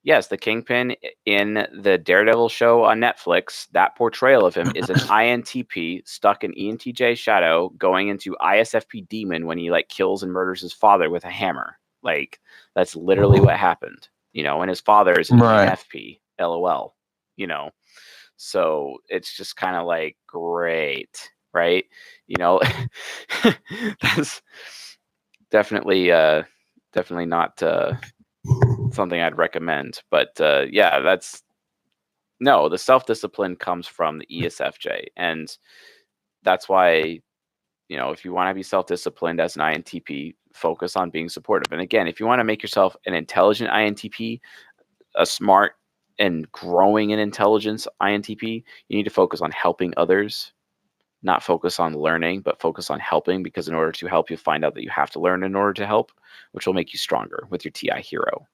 yes, the Kingpin in the Daredevil show on Netflix, that portrayal of him is an INTP stuck in ENTJ shadow, going into ISFP demon when he like kills and murders his father with a hammer. Like that's literally what happened, and his father is an ENFP. LOL, So it's just kind of like great, right? That's definitely not something I'd recommend. But yeah, the self-discipline comes from the ESFJ, and that's why if you want to be self-disciplined as an INTP, focus on being supportive. And again, if you want to make yourself an intelligent INTP, a smart and growing in intelligence INTP, you need to focus on helping others, not focus on learning, but focus on helping, because in order to help, you find out that you have to learn in order to help, which will make you stronger with your TI hero.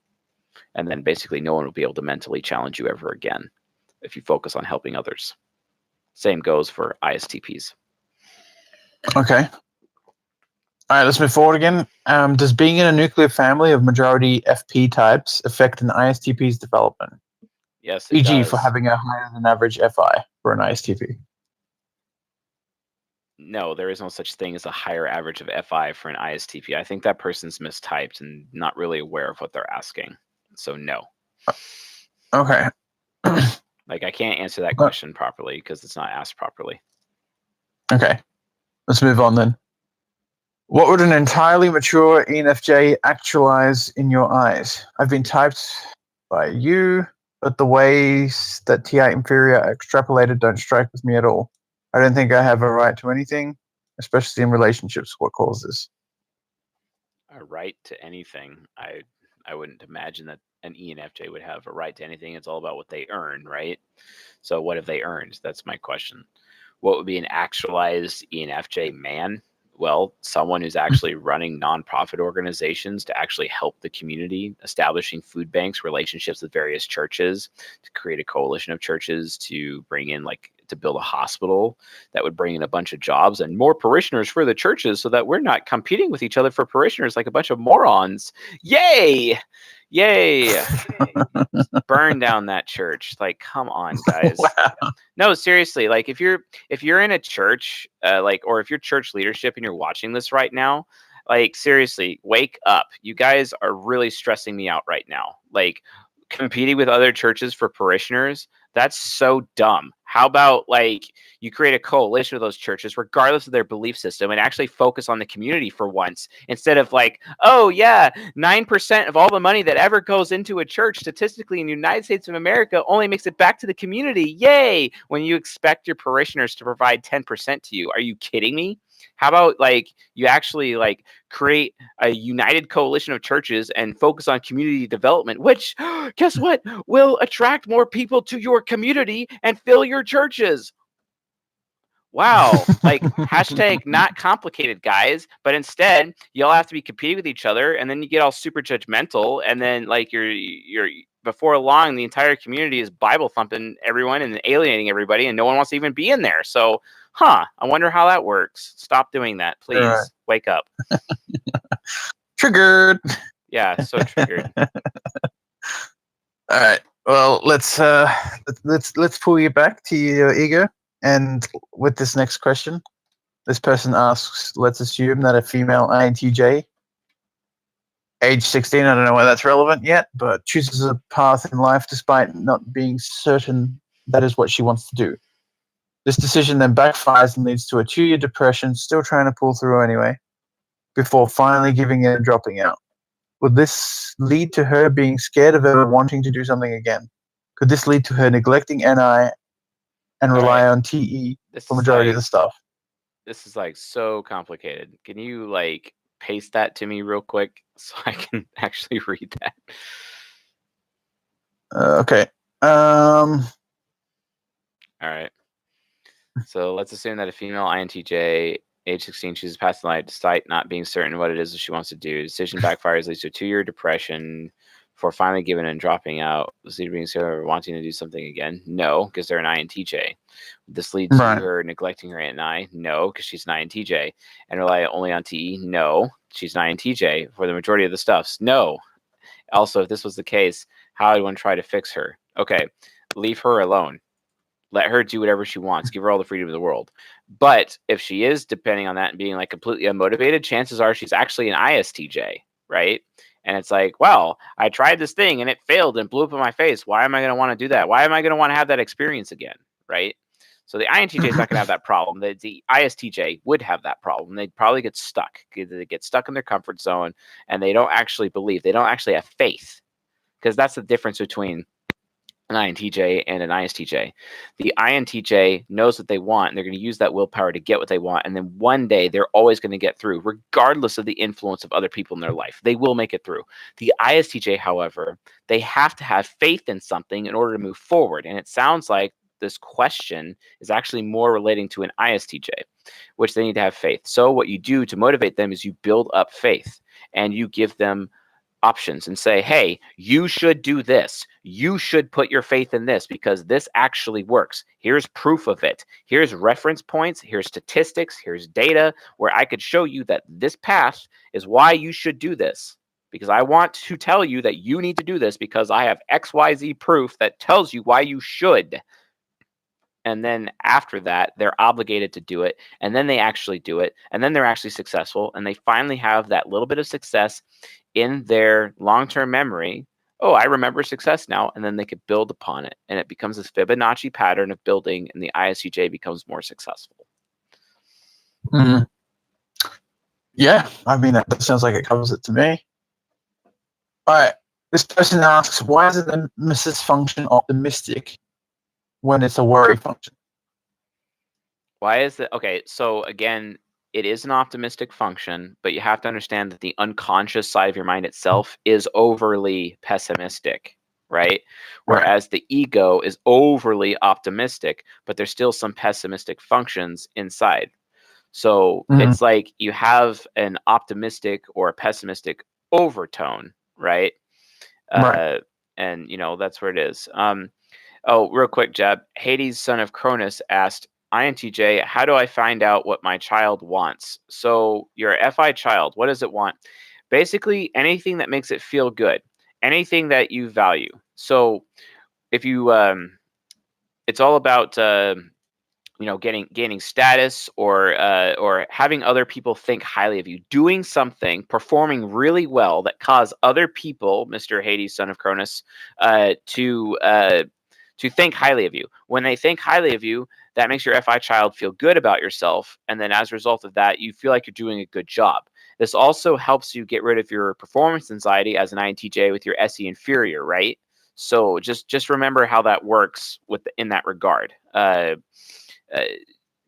And then basically no one will be able to mentally challenge you ever again if you focus on helping others. Same goes for ISTPs. Okay. All right, let's move forward again. Does being in a nuclear family of majority FP types affect an ISTP's development? Yes, it E.g. does. for having a higher than average FI for an ISTP. No, there is no such thing as a higher average of FI for an ISTP. I think that person's mistyped and not really aware of what they're asking. So no. Okay. Like I can't answer that question properly because it's not asked properly. Okay. Let's move on then. What would an entirely mature ENFJ actualize in your eyes? I've been typed by you, but the ways that TI inferior are extrapolated don't strike with me at all. I don't think I have a right to anything, especially in relationships. What causes this? A right to anything? I wouldn't imagine that an ENFJ would have a right to anything. It's all about what they earn, right? So what have they earned? That's my question. What would be an actualized ENFJ man? Well, someone who's actually running nonprofit organizations to actually help the community, establishing food banks, relationships with various churches, to create a coalition of churches, to bring in to build a hospital that would bring in a bunch of jobs and more parishioners for the churches so that we're not competing with each other for parishioners like a bunch of morons. Yay! Yay! Burn down that church. Like, come on, guys. Wow. No, seriously, like if you're in a church, or if you're church leadership and you're watching this right now, like seriously, wake up. You guys are really stressing me out right now. Like competing with other churches for parishioners, that's so dumb. How about you create a coalition of those churches regardless of their belief system and actually focus on the community for once, instead of oh yeah, 9% of all the money that ever goes into a church statistically in the United States of America only makes it back to the community. Yay! When you expect your parishioners to provide 10% to you. Are you kidding me? How about you actually create a united coalition of churches and focus on community development, which guess what, will attract more people to your community and fill your churches. Wow. Hashtag not complicated, guys. But instead, you'll have to be competing with each other, and then you get all super judgmental, and then you're before long the entire community is Bible thumping everyone and alienating everybody, and no one wants to even be in there. So I wonder how that works. Stop doing that, please. Right. Wake up. Triggered. Yeah, so triggered. All right. Well, let's pull you back to your ego. And with this next question, this person asks, let's assume that a female INTJ, age 16, I don't know why that's relevant yet, but chooses a path in life despite not being certain that is what she wants to do. This decision then backfires and leads to a 2-year depression, still trying to pull through anyway, before finally giving in and dropping out. Would this lead to her being scared of ever wanting to do something again? Could this lead to her neglecting NI and rely on TE for majority of the stuff? This is so complicated. Can you paste that to me real quick so I can actually read that? Okay. All right. So let's assume that a female INTJ, age 16, chooses path in life despite not being certain what it is that she wants to do. Decision backfires, leads to a 2-year depression for finally giving and dropping out. This lead being or wanting to do something again? No, because they're an INTJ. This leads to her neglecting her Aunt and I? No, because she's an INTJ. And rely only on TE? No, she's an INTJ for the majority of the stuffs. No. Also, if this was the case, how would one try to fix her? Okay, leave her alone. Let her do whatever she wants. Give her all the freedom of the world. But if she is depending on that and being like completely unmotivated, chances are she's actually an ISTJ, right? And it's like, well, I tried this thing and it failed and blew up in my face. Why am I going to want to do that? Why am I going to want to have that experience again, right? So the INTJ is not going to have that problem. The ISTJ would have that problem. They'd probably get stuck. They get stuck in their comfort zone and they don't actually believe. They don't actually have faith, because that's the difference between an INTJ and an ISTJ. The INTJ knows what they want, and they're going to use that willpower to get what they want. And then one day they're always going to get through, regardless of the influence of other people in their life. They will make it through. The ISTJ, however, they have to have faith in something in order to move forward. And it sounds like this question is actually more relating to an ISTJ, which they need to have faith. So what you do to motivate them is you build up faith and you give them options and say, hey, you should do this. You should put your faith in this because this actually works. Here's proof of it. Here's reference points. Here's statistics. Here's data where I could show you that this path is why you should do this. Because I want to tell you that you need to do this because I have XYZ proof that tells you why you should. And then after that, they're obligated to do it. And then they actually do it. And then they're actually successful. And they finally have that little bit of success in their long-term memory. Oh, I remember success now. And then they could build upon it. And it becomes this Fibonacci pattern of building. And the ISTJ becomes more successful. Mm-hmm. Yeah, I mean, that sounds like it covers it to me. All right. This person asks, why isn't the Mrs. function optimistic when it's a worry function? Why is it? Okay, so again, it is an optimistic function, but you have to understand that the unconscious side of your mind itself is overly pessimistic, right? Whereas the ego is overly optimistic, but there's still some pessimistic functions inside. So it's like you have an optimistic or a pessimistic overtone, right? And, you know, that's where it is. Oh, real quick, Jeb. Hades, son of Cronus, asked, INTJ, how do I find out what my child wants? So your FI child, what does it want? Basically, anything that makes it feel good, anything that you value. So if you, it's all about, you know, gaining status or having other people think highly of you, doing something, performing really well that cause other people, Mr. Hades, son of Cronus, to think highly of you. When they think highly of you, that makes your FI child feel good about yourself. And then as a result of that, you feel like you're doing a good job. This also helps you get rid of your performance anxiety as an INTJ with your SE inferior, right? So just remember how that works in that regard.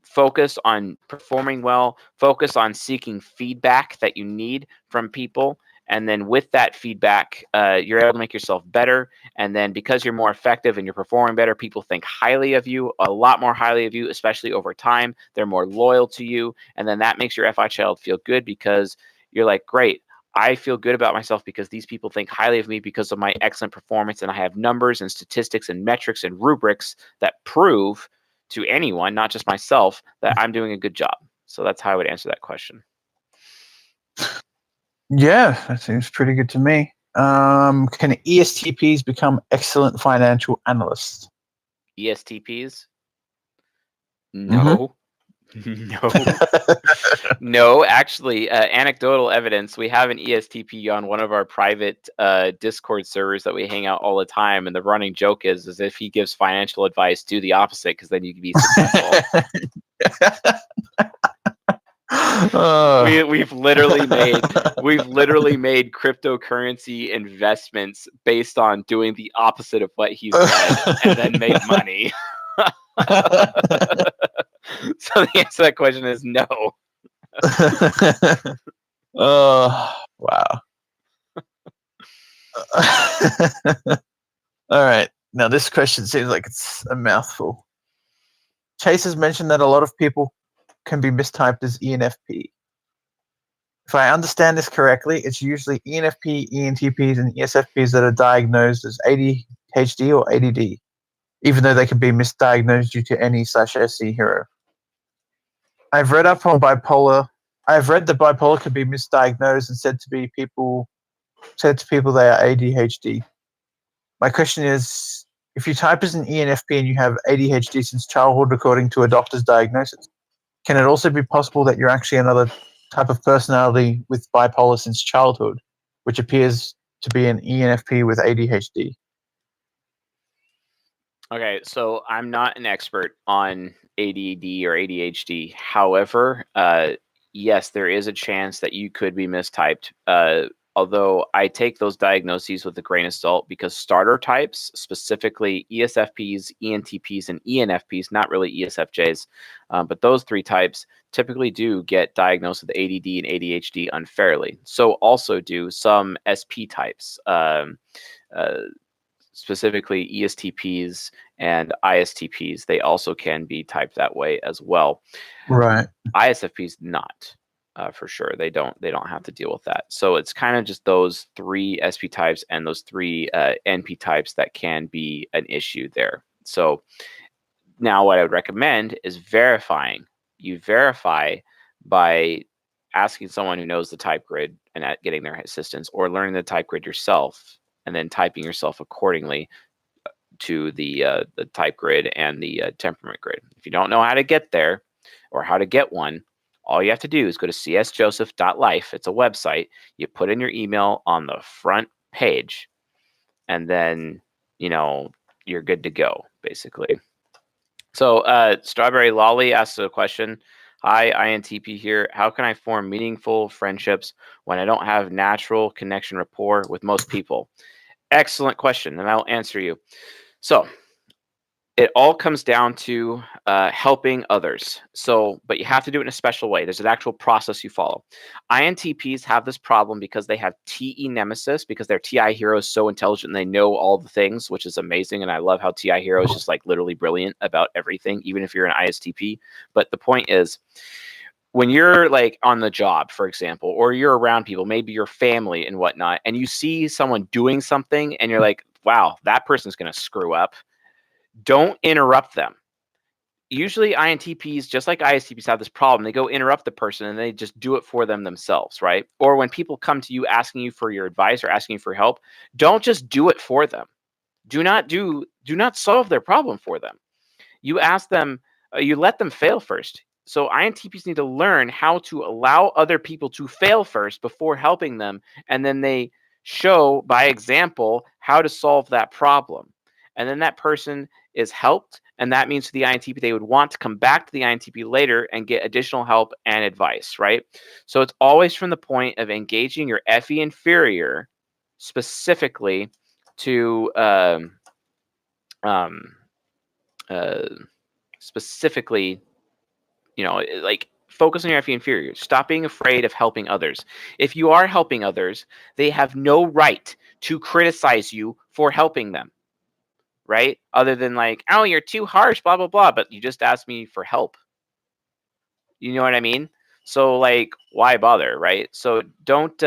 Focus on performing well, focus on seeking feedback that you need from people. And then with that feedback, you're able to make yourself better. And then because you're more effective and you're performing better, people think highly of you, a lot more highly of you, especially over time. They're more loyal to you. And then that makes your FI child feel good because you're like, great, I feel good about myself because these people think highly of me because of my excellent performance. And I have numbers and statistics and metrics and rubrics that prove to anyone, not just myself, that I'm doing a good job. So that's how I would answer that question. Yeah, that seems pretty good to me. Can ESTPs become excellent financial analysts? ESTPs? No. No. No, actually, anecdotal evidence. We have an ESTP on one of our private Discord servers that we hang out all the time. And the running joke is if he gives financial advice, do the opposite because then you can be successful. We've literally made cryptocurrency investments based on doing the opposite of what he said and then made money. So the answer to that question is no. Oh, wow. All right. Now this question seems like it's a mouthful. Chase has mentioned that a lot of people can be mistyped as ENFP. If I understand this correctly, it's usually ENFP, ENTPs, and ESFPs that are diagnosed as ADHD or ADD, even though they can be misdiagnosed due to NE/SC hero. I've read up on bipolar. I've read that bipolar can be misdiagnosed and said to people they are ADHD. My question is, if you type as an ENFP and you have ADHD since childhood according to a doctor's diagnosis, can it also be possible that you're actually another type of personality with bipolar since childhood, which appears to be an ENFP with ADHD? Okay, so I'm not an expert on ADD or ADHD. However, yes, there is a chance that you could be mistyped. Although I take those diagnoses with a grain of salt, because starter types, specifically ESFPs, ENTPs, and ENFPs, not really ESFJs, but those three types typically do get diagnosed with ADD and ADHD unfairly. So also do some SP types. Specifically ESTPs and ISTPs, they also can be typed that way as well. Right. ISFPs not, for sure. They don't have to deal with that. So it's kind of just those three SP types and those three NP types that can be an issue there. So now what I would recommend is verifying. You verify by asking someone who knows the type grid and getting their assistance, or learning the type grid yourself and then typing yourself accordingly to the type grid and the temperament grid. If you don't know how to get there or how to get one, all you have to do is go to csjoseph.life. It's a website. You put in your email on the front page, and then you're good to go, basically. So Strawberry Lolly asks a question. Hi, INTP here. How can I form meaningful friendships when I don't have natural connection rapport with most people? Excellent question, and I'll answer you. So it all comes down to helping others. But you have to do it in a special way. There's an actual process you follow. INTPs have this problem because they have TE nemesis, because their TI hero is so intelligent and they know all the things, which is amazing. And I love how TI hero is just like literally brilliant about everything, even if you're an ISTP. But the point is, when you're like on the job, for example, or you're around people, maybe your family and whatnot, and you see someone doing something and you're like, wow, that person's going to screw up. Don't interrupt them. Usually INTPs, just like ISTPs, have this problem. They go interrupt the person and they just do it for them themselves, right? Or when people come to you asking you for your advice or asking you for help, don't just do it for them. Do not solve their problem for them. You ask them, you let them fail first. So INTPs need to learn how to allow other people to fail first before helping them, and then they show by example how to solve that problem. And then that person is helped, and that means to the INTP they would want to come back to the INTP later and get additional help and advice, right? So it's always from the point of engaging your FE inferior specifically to specifically, like focus on your FE inferior. Stop being afraid of helping others. If you are helping others, they have no right to criticize you for helping them, right? Other than like, oh, you're too harsh, blah, blah, blah. But you just asked me for help. You know what I mean? So like, why bother, right? So don't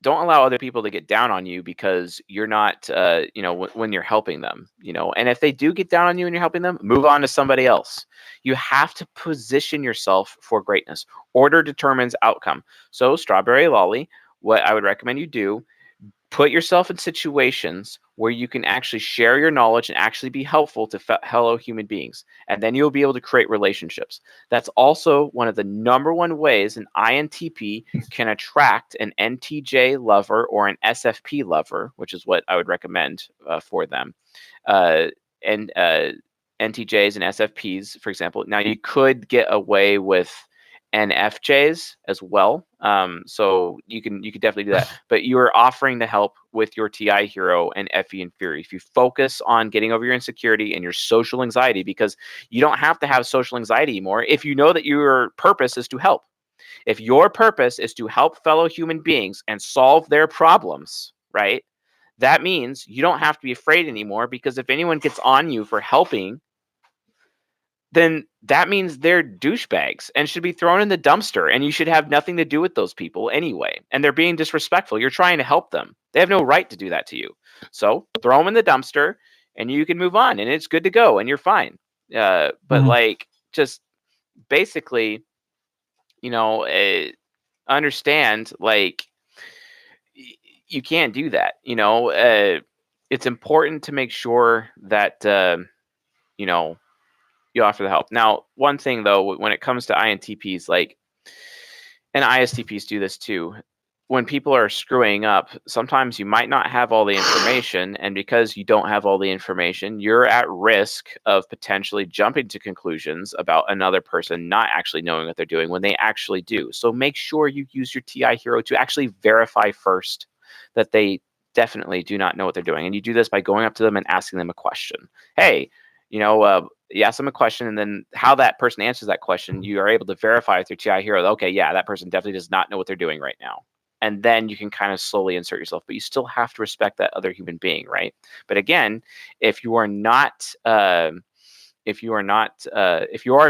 allow other people to get down on you because you're not, when you're helping them, and if they do get down on you and you're helping them, move on to somebody else. You have to position yourself for greatness. Order determines outcome. So Strawberry Lolly, what I would recommend you do, put yourself in situations where you can actually share your knowledge and actually be helpful to fellow human beings. And then you'll be able to create relationships. That's also one of the number one ways an INTP can attract an NTJ lover or an SFP lover, which is what I would recommend for them. And NTJs and SFPs, for example. Now, you could get away with NFJs as well. So you could definitely do that. But you are offering to help with your TI hero and FE inferior. If you focus on getting over your insecurity and your social anxiety, because you don't have to have social anxiety anymore if you know that your purpose is to help. If your purpose is to help fellow human beings and solve their problems, right? That means you don't have to be afraid anymore, because if anyone gets on you for helping, then that means they're douchebags and should be thrown in the dumpster, and you should have nothing to do with those people anyway. And they're being disrespectful. You're trying to help them. They have no right to do that to you. So throw them in the dumpster and you can move on and it's good to go and you're fine. But like, just basically, understand, like, you can't do that. It's important to make sure that, you offer the help. Now, one thing though, when it comes to INTPs, like, and ISTPs do this too, when people are screwing up, sometimes you might not have all the information, and because you don't have all the information, you're at risk of potentially jumping to conclusions about another person not actually knowing what they're doing when they actually do. So make sure you use your TI hero to actually verify first that they definitely do not know what they're doing. And you do this by going up to them and asking them a question. Hey, you ask them a question, and then how that person answers that question, you are able to verify with your TI hero, okay, yeah, that person definitely does not know what they're doing right now. And then you can kind of slowly insert yourself, but you still have to respect that other human being, right? But again, if you are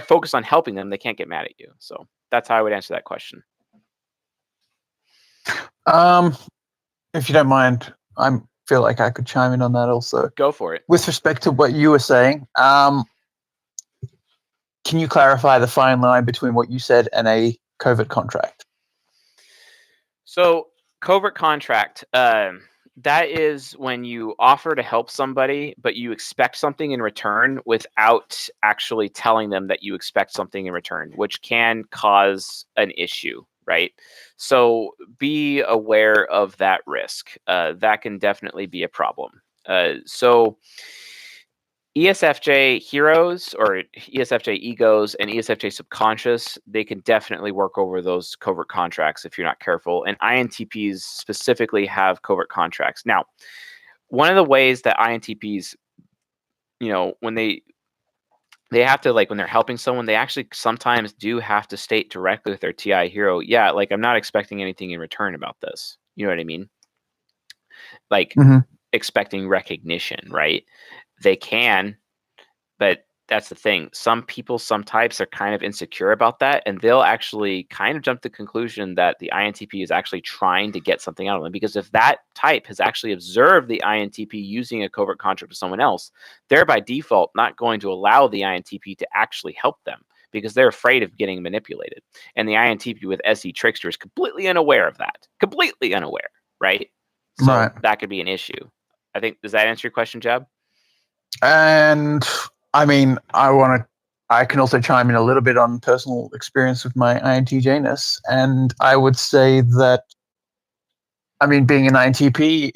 focused on helping them, they can't get mad at you. So that's how I would answer that question. If you don't mind, I feel like I could chime in on that also. Go for it. With respect to what you were saying, can you clarify the fine line between what you said and a covert contract? So covert contract, that is when you offer to help somebody, but you expect something in return without actually telling them that you expect something in return, which can cause an issue, right? So be aware of that risk. That can definitely be a problem. So ESFJ heroes or ESFJ egos and ESFJ subconscious, they can definitely work over those covert contracts if you're not careful. And INTPs specifically have covert contracts. Now, one of the ways that INTPs, when they have to, like, when they're helping someone, they actually sometimes do have to state directly with their TI hero, yeah, like, I'm not expecting anything in return about this. You know what I mean? Like, expecting recognition, right? They can, but that's the thing. Some people, some types are kind of insecure about that, and they'll actually kind of jump to the conclusion that the INTP is actually trying to get something out of them. Because if that type has actually observed the INTP using a covert contract with someone else, they're by default not going to allow the INTP to actually help them because they're afraid of getting manipulated. And the INTP with SE Trickster is completely unaware of that. Completely unaware, right? So that could be an issue. I think, does that answer your question, Jeb? And I mean, I can also chime in a little bit on personal experience with my INTJ-ness. And I would say that, I mean, being an INTP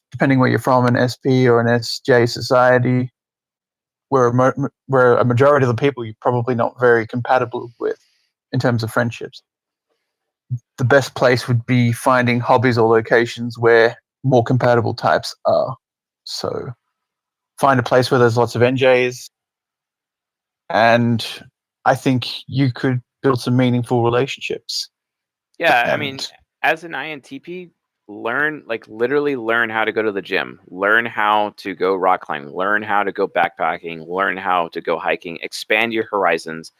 depending where you're from, an SP or an SJ society, where a majority of the people you're probably not very compatible with in terms of friendships. The best place would be finding hobbies or locations where more compatible types are. So find a place where there's lots of NJs, and I think you could build some meaningful relationships. Yeah, I mean, as an INTP, literally learn how to go to the gym, learn how to go rock climbing, learn how to go backpacking, learn how to go hiking, expand your horizons,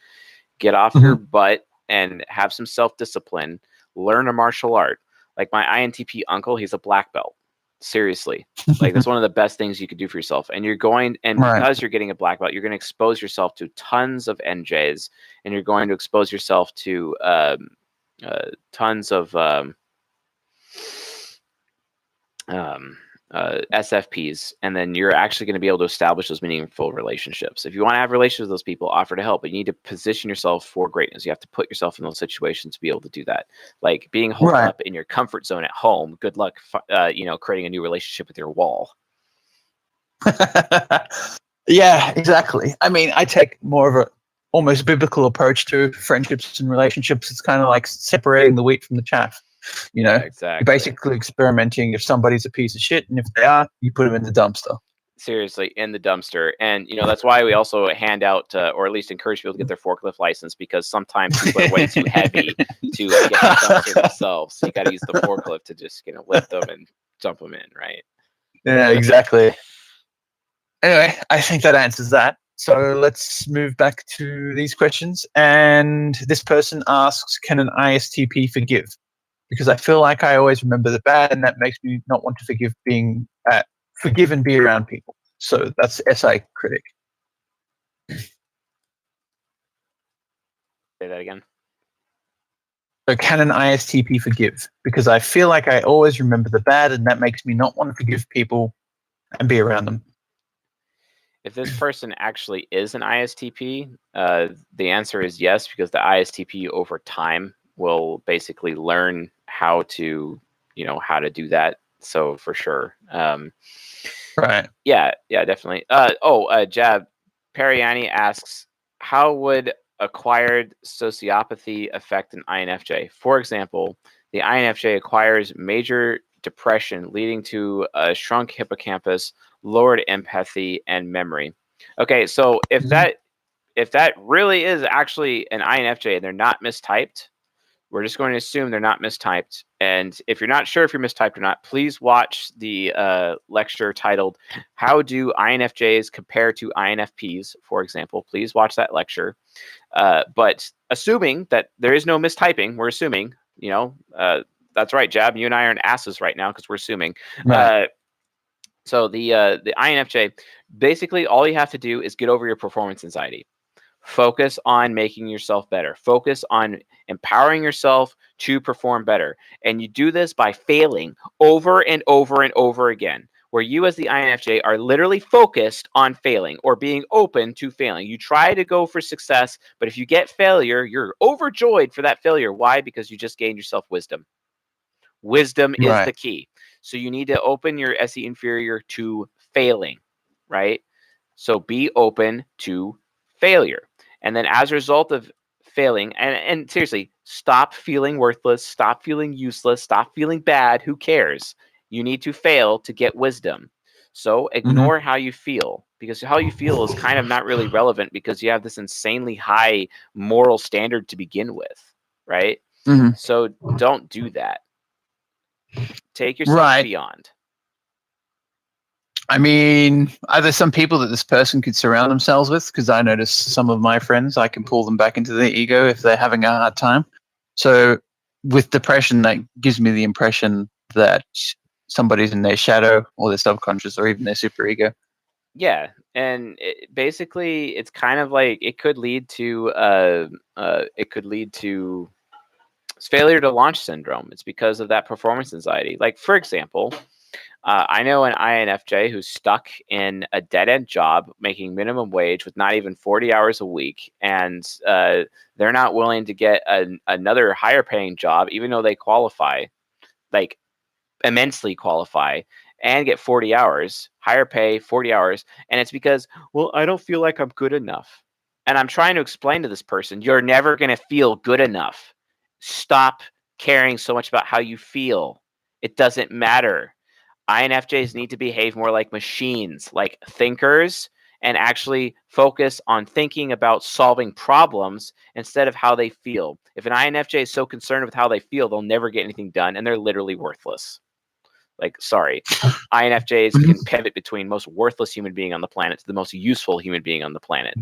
get off your butt and have some self-discipline, learn a martial art. Like my INTP uncle, he's a black belt. Seriously, like that's one of the best things you could do for yourself. And because you're getting a black belt, you're going to expose yourself to tons of NJs, and you're going to expose yourself to tons of SFPs, and then you're actually going to be able to establish those meaningful relationships. If you want to have relations with those people, offer to help, but you need to position yourself for greatness. You have to put yourself in those situations to be able to do that. Like being holed up in your comfort zone at home, good luck, creating a new relationship with your wall. Yeah, exactly. I mean, I take more of a almost biblical approach to friendships and relationships. It's kind of like separating the wheat from the chaff. Exactly. You're basically experimenting if somebody's a piece of shit, and if they are, you put them in the dumpster. Seriously, in the dumpster. And that's why we also hand out or at least encourage people to get their forklift license, because sometimes people are way too heavy to get the dumpster themselves. So you got to use the forklift to just lift them and dump them in, right? Yeah, exactly. Anyway, I think that answers that. So let's move back to these questions. And this person asks, can an ISTP forgive? Because I feel like I always remember the bad, and that makes me not want to forgive and be around people. So that's SI critic. Say that again. So can an ISTP forgive? Because I feel like I always remember the bad, and that makes me not want to forgive people and be around them. If this person actually is an ISTP, the answer is yes, because the ISTP over time will basically learn how to do that. So for sure. Right. Yeah, definitely. Jab Periani asks, how would acquired sociopathy affect an INFJ? For example, the INFJ acquires major depression leading to a shrunk hippocampus, lowered empathy, and memory. Okay, so if that really is actually an INFJ and they're not mistyped, we're just going to assume they're not mistyped. And if you're not sure if you're mistyped or not, please watch the lecture titled "How Do INFJs Compare to INFPs?" For example, please watch that lecture. But assuming that there is no mistyping, we're assuming, that's right, Jab, you and I are in asses right now because we're assuming. Right. So the INFJ, basically all you have to do is get over your performance anxiety. Focus on making yourself better. Focus on empowering yourself to perform better. And you do this by failing over and over and over again, where you as the INFJ are literally focused on failing or being open to failing. You try to go for success, but if you get failure, you're overjoyed for that failure. Why? Because you just gained yourself wisdom. Wisdom is Right. the key. So you need to open your SE inferior to failing, right? So be open to failure. And then as a result of failing, and seriously, stop feeling worthless, stop feeling useless, stop feeling bad. Who cares? You need to fail to get wisdom. So ignore how you feel, because how you feel is kind of not really relevant because you have this insanely high moral standard to begin with, right? Mhm. So don't do that. Take yourself Right. beyond. I mean, are there some people that this person could surround themselves with? Because I notice some of my friends, I can pull them back into their ego if they're having a hard time. So with depression, that gives me the impression that somebody's in their shadow or their subconscious or even their superego. Yeah, and basically, it's kind of like it could lead to failure to launch syndrome. It's because of that performance anxiety. Like, for example, I know an INFJ who's stuck in a dead end job making minimum wage with not even 40 hours a week. And they're not willing to get another higher paying job, even though they qualify, like immensely qualify, and get 40 hours, higher pay, 40 hours. And it's because, well, I don't feel like I'm good enough. And I'm trying to explain to this person, you're never going to feel good enough. Stop caring so much about how you feel. It doesn't matter. INFJs need to behave more like machines, like thinkers, and actually focus on thinking about solving problems instead of how they feel. If an INFJ is so concerned with how they feel, they'll never get anything done, and they're literally worthless. Like, sorry, INFJs can pivot between most worthless human being on the planet to the most useful human being on the planet,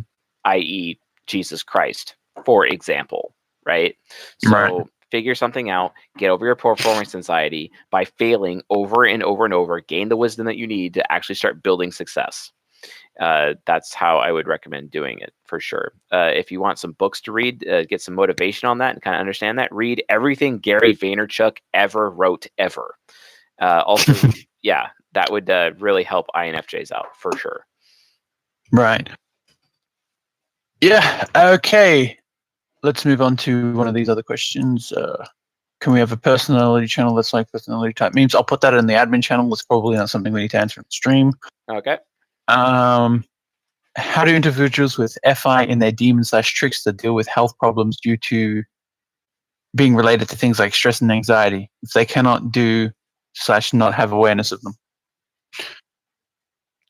i.e., Jesus Christ, for example, right? So Right. figure something out, get over your performance anxiety by failing over and over and over, gain the wisdom that you need to actually start building success. That's how I would recommend doing it for sure. If you want some books to read, get some motivation on that and kind of understand that, read everything Gary Vaynerchuk ever wrote ever. Also, yeah, that would really help INFJs out for sure. Right. Yeah. Okay. Let's move on to one of these other questions. Can we have a personality channel that's like personality type memes? I'll put that in the admin channel. It's probably not something we need to answer in the stream. Okay. How do individuals with FI in their demon/trickster deal with health problems due to being related to things like stress and anxiety if they cannot do/not have awareness of them?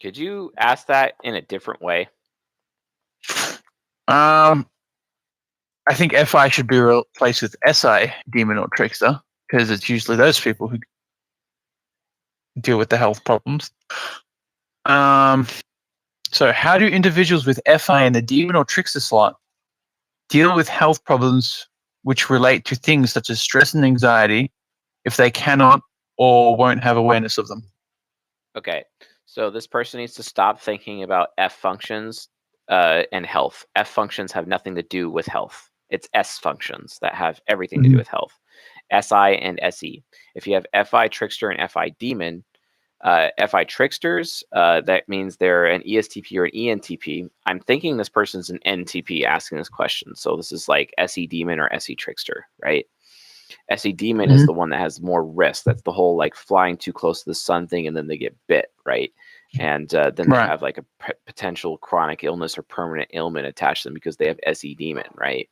Could you ask that in a different way? I think FI should be replaced with SI, demon or trickster, because it's usually those people who deal with the health problems. So how do individuals with FI in the demon or trickster slot deal with health problems which relate to things such as stress and anxiety if they cannot or won't have awareness of them? Okay, so this person needs to stop thinking about F functions and health. F functions have nothing to do with health. It's S functions that have everything to do with health. SI and SE. If you have FI trickster and FI demon, FI tricksters, that means they're an ESTP or an ENTP. I'm thinking this person's an NTP asking this question. So this is like SE demon or SE trickster, right? SE demon is the one that has more risk. That's the whole like flying too close to the sun thing, and then they get bit, right? And then they have like a potential chronic illness or permanent ailment attached to them because they have SE demon, right?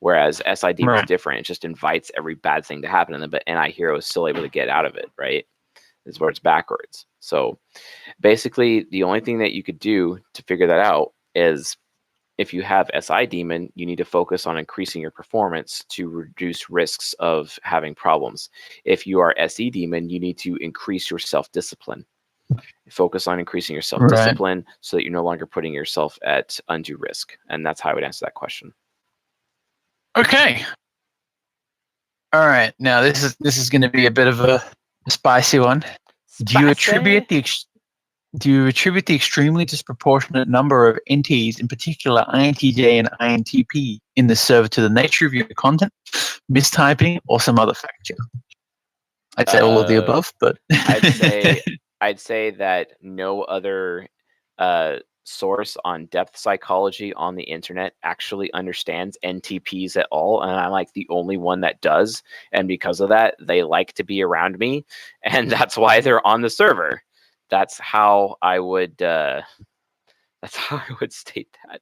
Whereas SI demon is different. It just invites every bad thing to happen, and then but NI hero is still able to get out of it, right? Is where it's backwards. So basically, the only thing that you could do to figure that out is if you have SI demon, you need to focus on increasing your performance to reduce risks of having problems. If you are SE demon, you need to increase your self-discipline. Focus on increasing your self-discipline so that you're no longer putting yourself at undue risk. And that's how I would answer that question. Okay. All right. Now this is going to be a bit of a spicy one. Do you attribute the extremely disproportionate number of NTs, in particular INTJ and INTP, in the server to the nature of your content, mistyping, or some other factor? I'd say all of the above, but I'd say that no other source on depth psychology on the internet actually understands NTPs at all, and I'm like the only one that does, and because of that, they like to be around me, and that's why they're on the server. That's how I would state that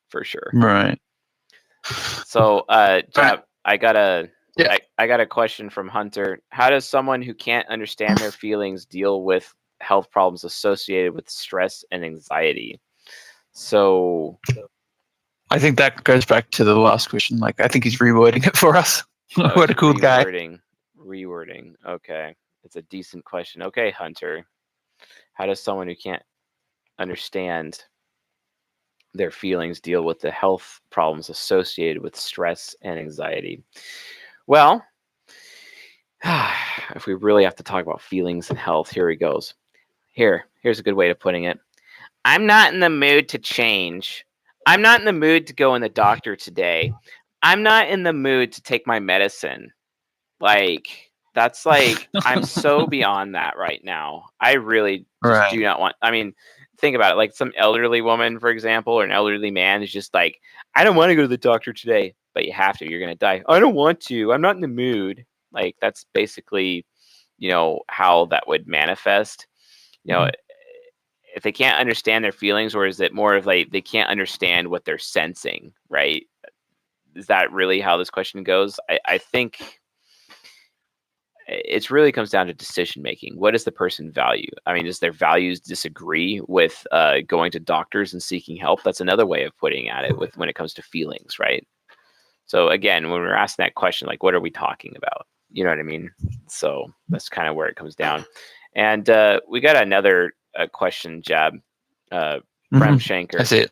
for sure. Right. So, Jab, I got a question from Hunter. How does someone who can't understand their feelings deal with health problems associated with stress and anxiety? So I think that goes back to the last question. Like, I think he's rewording it for us. What a cool guy. Rewording. Okay. It's a decent question. Okay, Hunter. How does someone who can't understand their feelings deal with the health problems associated with stress and anxiety? Well, if we really have to talk about feelings and health, here he goes. Here's a good way of putting it. I'm not in the mood to change. I'm not in the mood to go in the doctor today. I'm not in the mood to take my medicine. Like, that's like, I'm so beyond that right now. I really just do not want, I mean, think about it. Like some elderly woman, for example, or an elderly man is just like, I don't want to go to the doctor today, but you have to, you're going to die. I don't want to, I'm not in the mood. Like, that's basically, how that would manifest. If they can't understand their feelings, or is it more of like they can't understand what they're sensing, right? Is that really how this question goes? I think it really comes down to decision making. What does the person value? I mean, does their values disagree with going to doctors and seeking help? That's another way of putting at it when it comes to feelings, right? So again, when we're asking that question, like, what are we talking about? You know what I mean? So that's kind of where it comes down. And we got another question, Jab. Prem Shanker. That's it.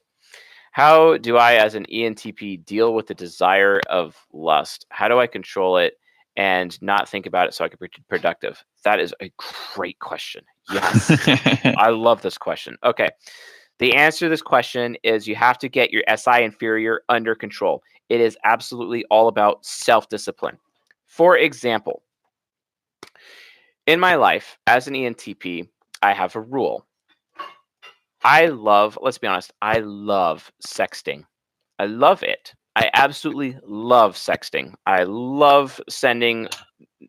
How do I, as an ENTP, deal with the desire of lust? How do I control it and not think about it so I can be productive? That is a great question. Yes. I love this question. Okay. The answer to this question is you have to get your SI inferior under control. It is absolutely all about self-discipline. For example, in my life as an ENTP, I have a rule. Let's be honest, I love sexting. I love it. I absolutely love sexting. I love sending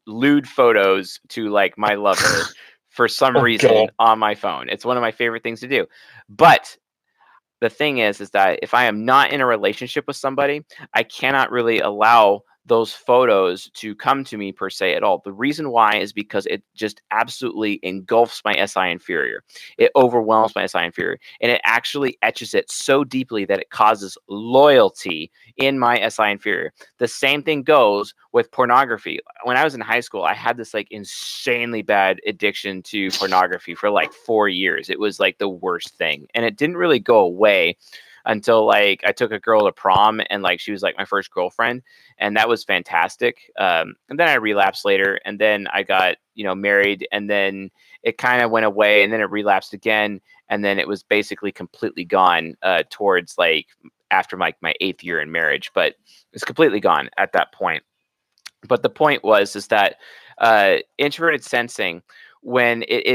lewd photos to like my lover for some reason on my phone. It's one of my favorite things to do. But the thing is that if I am not in a relationship with somebody, I cannot really allow those photos to come to me per se at all. The reason why is because it just absolutely engulfs my SI inferior. It overwhelms my SI inferior, and it actually etches it so deeply that it causes loyalty in my SI inferior. The same thing goes with pornography. When I was in high school, I had this like insanely bad addiction to pornography for like 4 years. It was like the worst thing, and it didn't really go away until like I took a girl to prom, and like she was like my first girlfriend, and that was fantastic. And then I relapsed later, and then I got married, and then it kind of went away, and then it relapsed again, and then it was basically completely gone towards like after my 8th year in marriage, but it's completely gone at that point. But the point is that introverted sensing, when it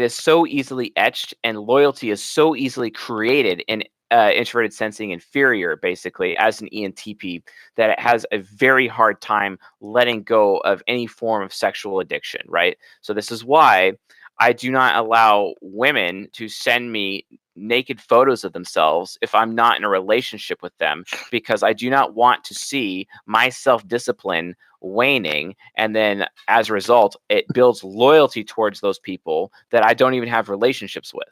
is so easily etched, and loyalty is so easily created in introverted sensing inferior, basically, as an ENTP, that it has a very hard time letting go of any form of sexual addiction, right? So this is why I do not allow women to send me naked photos of themselves if I'm not in a relationship with them, because I do not want to see my self-discipline waning, and then as a result it builds loyalty towards those people that I don't even have relationships with.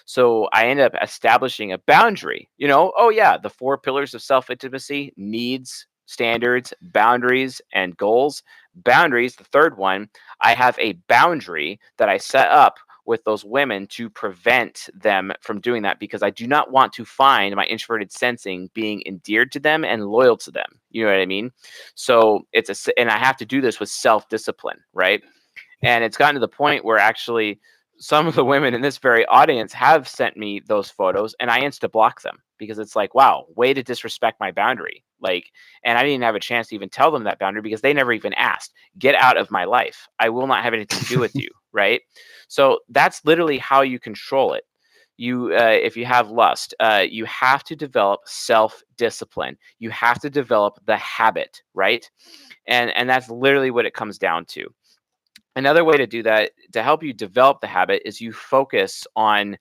So I end up establishing a boundary. Oh yeah, the 4 pillars of self-intimacy: needs, standards, boundaries, and goals. Boundaries, the third one, I have a boundary that I set up with those women to prevent them from doing that, because I do not want to find my introverted sensing being endeared to them and loyal to them. You know what I mean? So and I have to do this with self-discipline, right? And it's gotten to the point where actually some of the women in this very audience have sent me those photos, and I insta block them, because it's like, wow, way to disrespect my boundary. Like, and I didn't have a chance to even tell them that boundary, because they never even asked. Get out of my life. I will not have anything to do with you. Right? So that's literally how you control it. If you have lust, you have to develop self-discipline. You have to develop the habit, right? And that's literally what it comes down to. Another way to do that, to help you develop the habit, is you focus on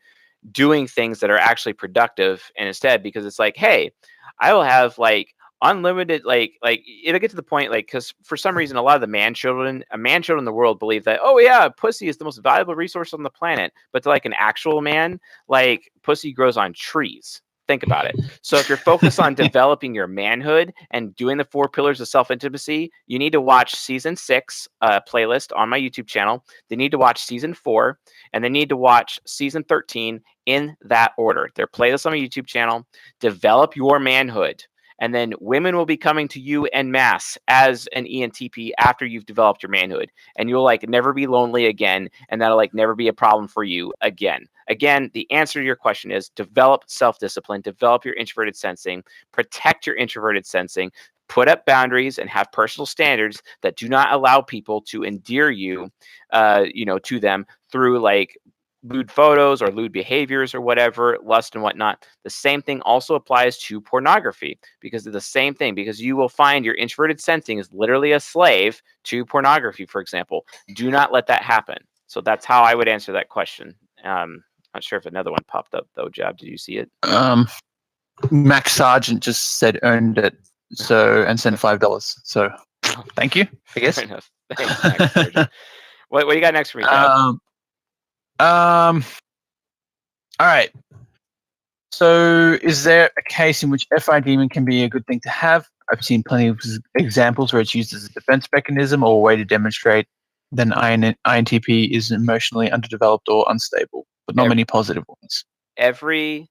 doing things that are actually productive, and instead, because it's like, hey, I will have like unlimited, like it'll get to the point, like, because for some reason a lot of the man children in the world believe that, oh yeah, pussy is the most valuable resource on the planet, but to like an actual man, like, pussy grows on trees. Think about it. So if you're focused on developing your manhood and doing the 4 pillars of self-intimacy, you need to watch season 6 playlist on my YouTube channel. They need to watch season 4, and they need to watch season 13 in that order. They're playlists on my YouTube channel. Develop your manhood, and then women will be coming to you en masse as an ENTP after you've developed your manhood, and you'll like never be lonely again, and that'll like never be a problem for you again. Again, the answer to your question is develop self-discipline, develop your introverted sensing, protect your introverted sensing, put up boundaries, and have personal standards that do not allow people to endear you, to them through like lewd photos or lewd behaviors or whatever, lust and whatnot. The same thing also applies to pornography, because of the same thing, because you will find your introverted sensing is literally a slave to pornography, for example. Do not let that happen. So that's how I would answer that question. Not sure if another one popped up though. Jab, did you see it? Max Sargent just said earned it, and sent $5. So thank you, I guess. Fair enough. Thanks, Max Sargent. What do you got next for me, Jab? All right. So is there a case in which FI demon can be a good thing to have? I've seen plenty of examples where it's used as a defense mechanism or a way to demonstrate that an INTP is emotionally underdeveloped or unstable, but not many positive ones. Every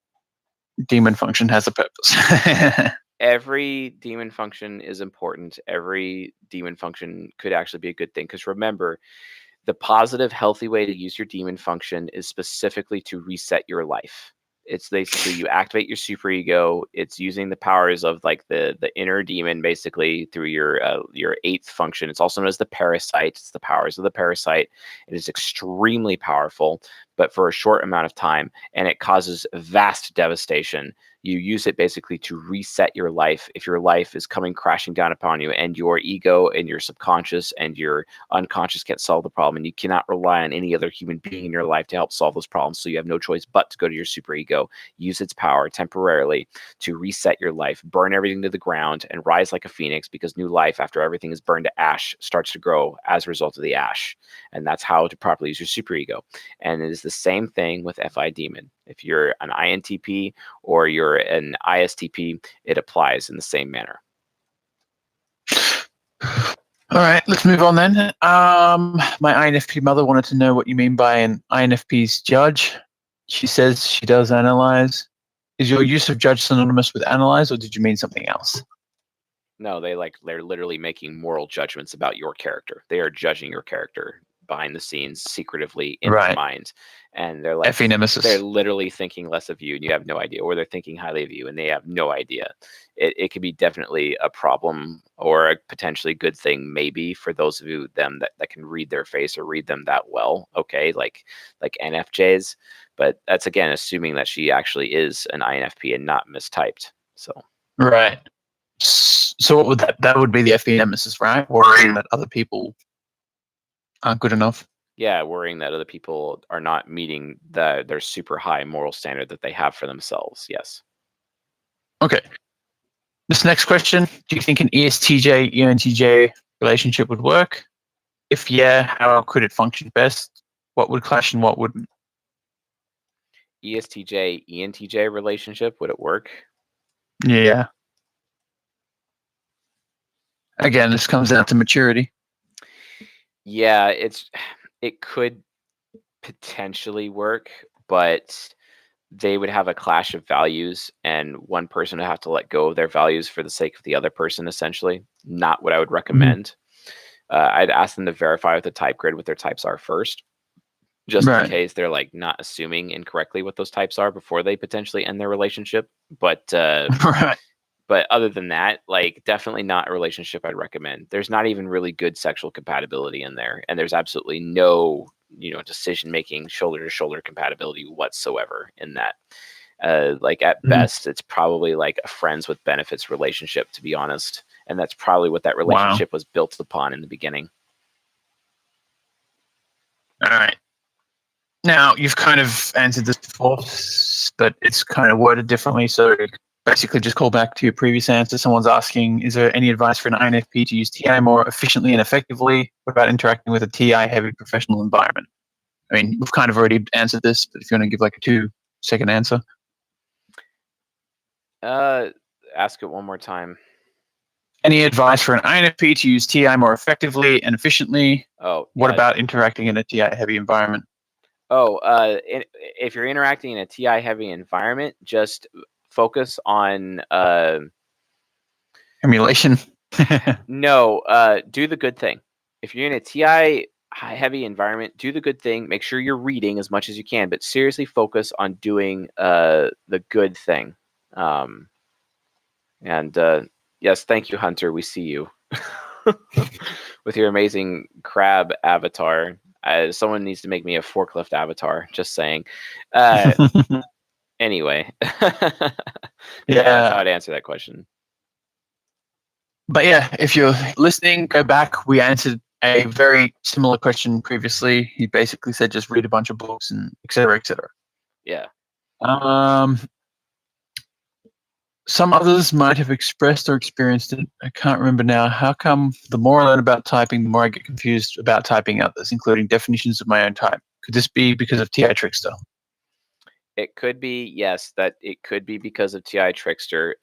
demon function has a purpose. Every demon function is important. Every demon function could actually be a good thing, because remember, the positive, healthy way to use your demon function is specifically to reset your life. It's basically you activate your superego. It's using the powers of like the inner demon, basically through your 8th function. It's also known as the parasite. It's the powers of the parasite. It is extremely powerful, but for a short amount of time, and it causes vast devastation. You use it basically to reset your life if your life is coming crashing down upon you, and your ego and your subconscious and your unconscious can't solve the problem, and you cannot rely on any other human being in your life to help solve those problems. So you have no choice but to go to your superego, use its power temporarily to reset your life, burn everything to the ground, and rise like a phoenix, because new life, after everything is burned to ash, starts to grow as a result of the ash. And that's how to properly use your superego. And it is the same thing with FI Demon. If you're an INTP or you're an ISTP, it applies in the same manner. All right, let's move on then. My INFP mother wanted to know what you mean by an INFP's judge. She says she does analyze. Is your use of judge synonymous with analyze, or did you mean something else? No, they're literally making moral judgments about your character. They are judging your character behind the scenes, secretively in their mind, and they're like, Nemesis. they're literally thinking less of you, and you have no idea, or they're thinking highly of you, and they have no idea. It could be definitely a problem or a potentially good thing, maybe, for those of you that can read their face or read them that well. Okay, like NFJs, but that's again assuming that she actually is an INFP and not mistyped. So right. So what would that would be the FE nemesis, right? Worrying that other people aren't good enough. Yeah, worrying that other people are not meeting their super high moral standard that they have for themselves. Yes. Okay. This next question: do you think an ESTJ ENTJ relationship would work? If yeah, how could it function best? What would clash and what wouldn't? ESTJ ENTJ relationship, would it work? Yeah. Again, this comes down to maturity. Yeah, it could potentially work, but they would have a clash of values, and one person would have to let go of their values for the sake of the other person, essentially. Not what I would recommend. I'd ask them to verify with the type grid what their types are first, just in case they're like not assuming incorrectly what those types are before they potentially end their relationship. But but other than that, like, definitely not a relationship I'd recommend. There's not even really good sexual compatibility in there, and there's absolutely no, decision making, shoulder to shoulder compatibility whatsoever in that. Like at best, it's probably like a friends with benefits relationship, to be honest, and that's probably what that relationship was built upon in the beginning. All right. Now, you've kind of answered this before, but it's kind of worded differently. So basically just call back to your previous answer. Someone's asking, is there any advice for an INFP to use TI more efficiently and effectively? What about interacting with a TI-heavy professional environment? I mean, we've kind of already answered this, but if you want to give like a 2-second answer. Ask it one more time. Any advice for an INFP to use TI more effectively and efficiently? Oh, what about interacting in a TI-heavy environment? If you're interacting in a TI-heavy environment, just focus on emulation. No, do the good thing. If you're in a TI-heavy environment, do the good thing. Make sure you're reading as much as you can, but seriously focus on doing the good thing. Yes, thank you, Hunter. We see you with your amazing crab avatar. Someone needs to make me a forklift avatar. Just saying. Anyway, that's how I'd answer that question. But yeah, if you're listening, go back. We answered a very similar question previously. He basically said just read a bunch of books and et cetera, et cetera. Yeah. Some others might have expressed or experienced it. I can't remember now. How come the more I learn about typing, the more I get confused about typing others, including definitions of my own type? Could this be because of TI Trickster? It could be, yes, that it could be because of TI Trickster.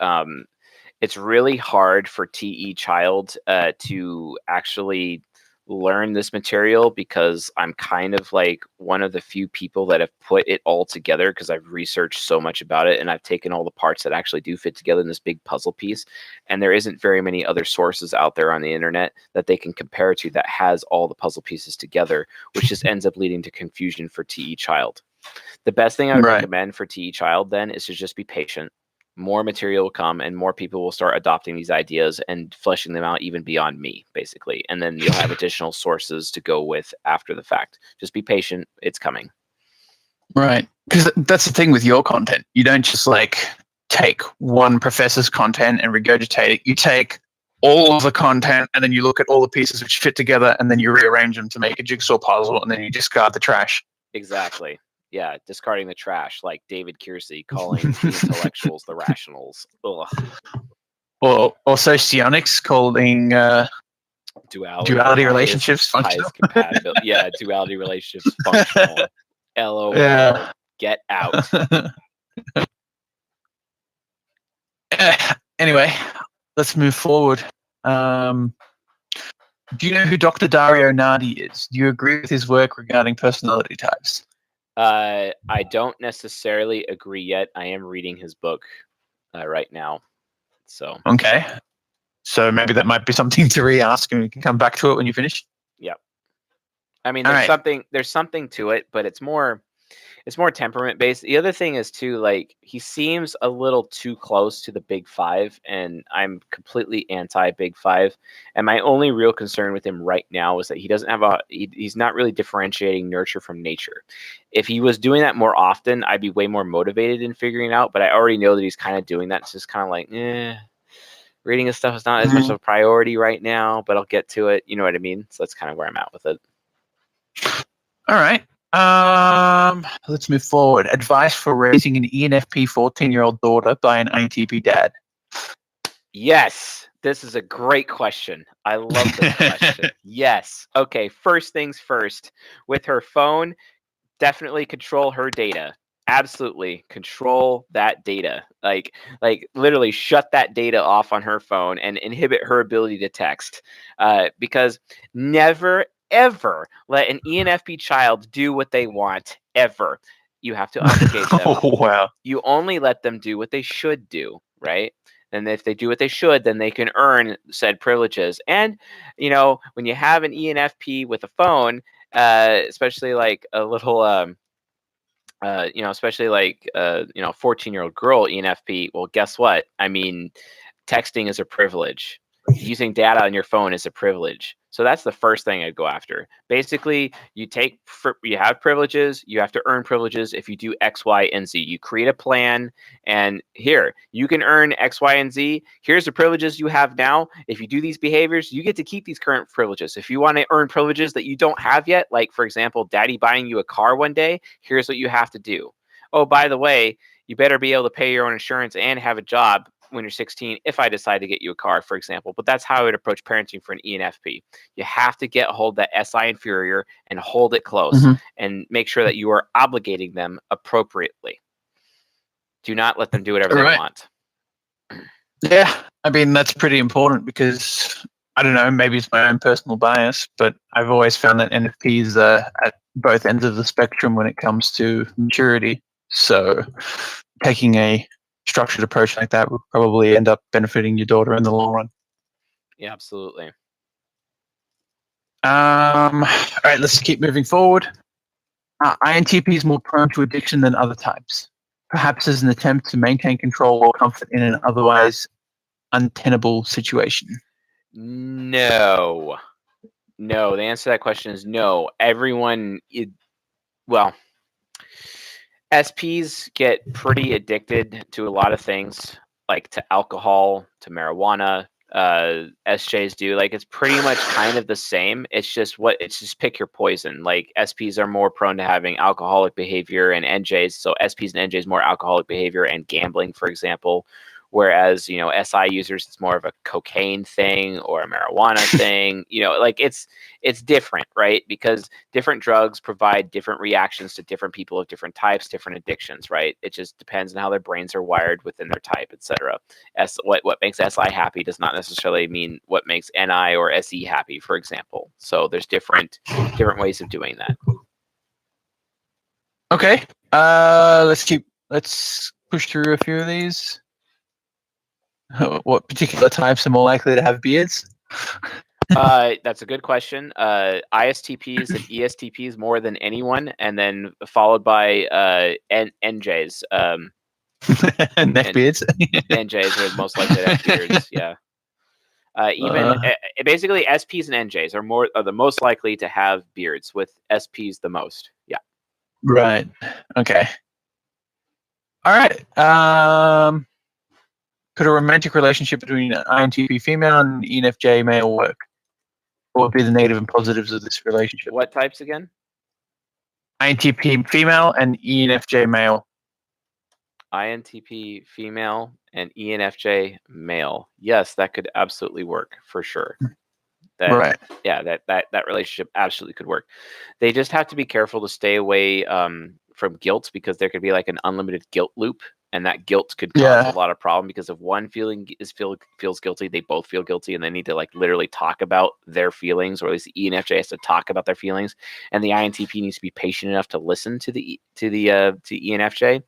It's really hard for TE Child to actually learn this material, because I'm kind of like one of the few people that have put it all together, because I've researched so much about it, and I've taken all the parts that actually do fit together in this big puzzle piece. And there isn't very many other sources out there on the internet that they can compare to that has all the puzzle pieces together, which just ends up leading to confusion for TE Child. The best thing I would recommend for TE Child then is to just be patient. More material will come, and more people will start adopting these ideas and fleshing them out even beyond me, basically. And then you'll have additional sources to go with after the fact. Just be patient. It's coming. Right. Because that's the thing with your content. You don't just like take one professor's content and regurgitate it. You take all of the content and then you look at all the pieces which fit together and then you rearrange them to make a jigsaw puzzle and then you discard the trash. Exactly. Yeah, discarding the trash, like David Kiersey calling the intellectuals the rationals. Ugh. Or socionics calling duality relationships functional. Highest compatibility. Yeah, duality relationships functional. LOL. Yeah. Get out. Anyway, let's move forward. Do you know who Dr. Dario Nardi is? Do you agree with his work regarding personality types? I don't necessarily agree yet. I am reading his book right now. So Okay. So maybe that might be something to re-ask and we can come back to it when you finish. yeah. I mean, All there's right. something to it, but it's more temperament based. The other thing is too, like, he seems a little too close to the big five, and I'm completely anti big five. And my only real concern with him right now is that he doesn't have he's not really differentiating nurture from nature. If he was doing that more often, I'd be way more motivated in figuring it out, but I already know that he's kind of doing that. It's just kind of like, reading his stuff is not as much of a priority right now, but I'll get to it. You know what I mean? So that's kind of where I'm at with it. All right. Let's move forward. Advice for raising an ENFP 14-year-old daughter by an INTP dad. Yes, this is a great question. I love this question. Yes. Okay, first things first. With her phone, definitely control her data. Absolutely control that data. Like literally shut that data off on her phone and inhibit her ability to text. Because never ever let an ENFP child do what they want ever. You have to obligate them. Oh, wow. You only let them do what they should do, right? And if they do what they should, then they can earn said privileges. And, when you have an ENFP with a phone, especially like a little, especially like, 14-year-old girl ENFP, well, guess what? I mean, texting is a privilege. Using data on your phone is a privilege. So that's the first thing I'd go after. Basically, you have privileges, you have to earn privileges if you do X, Y, and Z. You create a plan, and here, you can earn X, Y, and Z. Here's the privileges you have now. If you do these behaviors, you get to keep these current privileges. If you want to earn privileges that you don't have yet, like, for example, daddy buying you a car one day, here's what you have to do. Oh, by the way, you better be able to pay your own insurance and have a job when you're 16 if I decide to get you a car, for example. But that's how I would approach parenting for an ENFP. You have to get a hold of that SI inferior and hold it close and make sure that you are obligating them appropriately. Do not let them do whatever they want. Yeah, I mean, that's pretty important because, I don't know, maybe it's my own personal bias, but I've always found that NFPs are at both ends of the spectrum when it comes to maturity. So taking a structured approach like that would probably end up benefiting your daughter in the long run. Yeah, absolutely. All right, let's keep moving forward. INTP is more prone to addiction than other types, perhaps as an attempt to maintain control or comfort in an otherwise untenable situation. No. The answer to that question is no. SPs get pretty addicted to a lot of things, like to alcohol, to marijuana. SJs do. Like, it's pretty much kind of the same. It's just pick your poison. Like, SPs are more prone to having alcoholic behavior, and NJs, so SPs and NJs more alcoholic behavior and gambling, for example. Whereas, SI users, it's more of a cocaine thing or a marijuana thing. Like, it's different, right? Because different drugs provide different reactions to different people of different types, different addictions, right? It just depends on how their brains are wired within their type, etc. What makes SI happy does not necessarily mean what makes NI or SE happy, for example. So there's different ways of doing that. Okay. Let's push through a few of these. What particular types are more likely to have beards? That's a good question. ISTPs and ESTPs more than anyone, and then followed by NJs. Neck beards. NJs are most likely to have beards. Yeah. Basically, SPs and NJs are the most likely to have beards, with SPs the most. Yeah. Right. Okay. All right. Could a romantic relationship between an INTP female and an ENFJ male work? What would be the negative and positives of this relationship? What types again? INTP female and ENFJ male. INTP female and ENFJ male. Yes, that could absolutely work for sure. Right. Yeah, that relationship absolutely could work. They just have to be careful to stay away from guilt, because there could be like an unlimited guilt loop, and that guilt could cause Yeah. a lot of problem, because if one feels guilty, they both feel guilty, and they need to like literally talk about their feelings, or at least the ENFJ has to talk about their feelings, and the INTP needs to be patient enough to listen to the ENFJ.